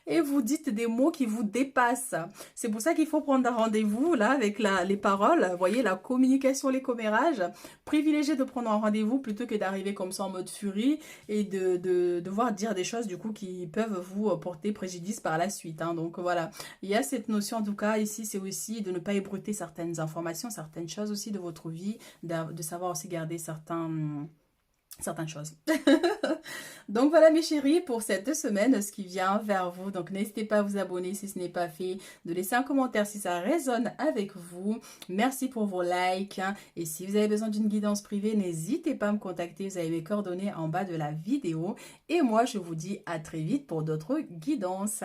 Et vous dites des mots qui vous dépassent. C'est pour ça qu'il faut prendre un rendez-vous là avec les paroles. Vous voyez, la communication, les commérages. Privilégiez de prendre un rendez-vous plutôt que d'arriver comme ça en mode furie et de devoir dire des choses du coup qui peuvent vous porter préjudice par la suite. Hein. Donc voilà, il y a cette notion en tout cas ici, c'est aussi de ne pas ébruiter certaines informations, certaines choses aussi de votre vie, de savoir aussi garder certaines choses. Donc voilà mes chéris pour cette semaine, ce qui vient vers vous. Donc n'hésitez pas à vous abonner si ce n'est pas fait, de laisser un commentaire si ça résonne avec vous. Merci pour vos likes. Et si vous avez besoin d'une guidance privée, n'hésitez pas à me contacter. Vous avez mes coordonnées en bas de la vidéo. Et moi, je vous dis à très vite pour d'autres guidances.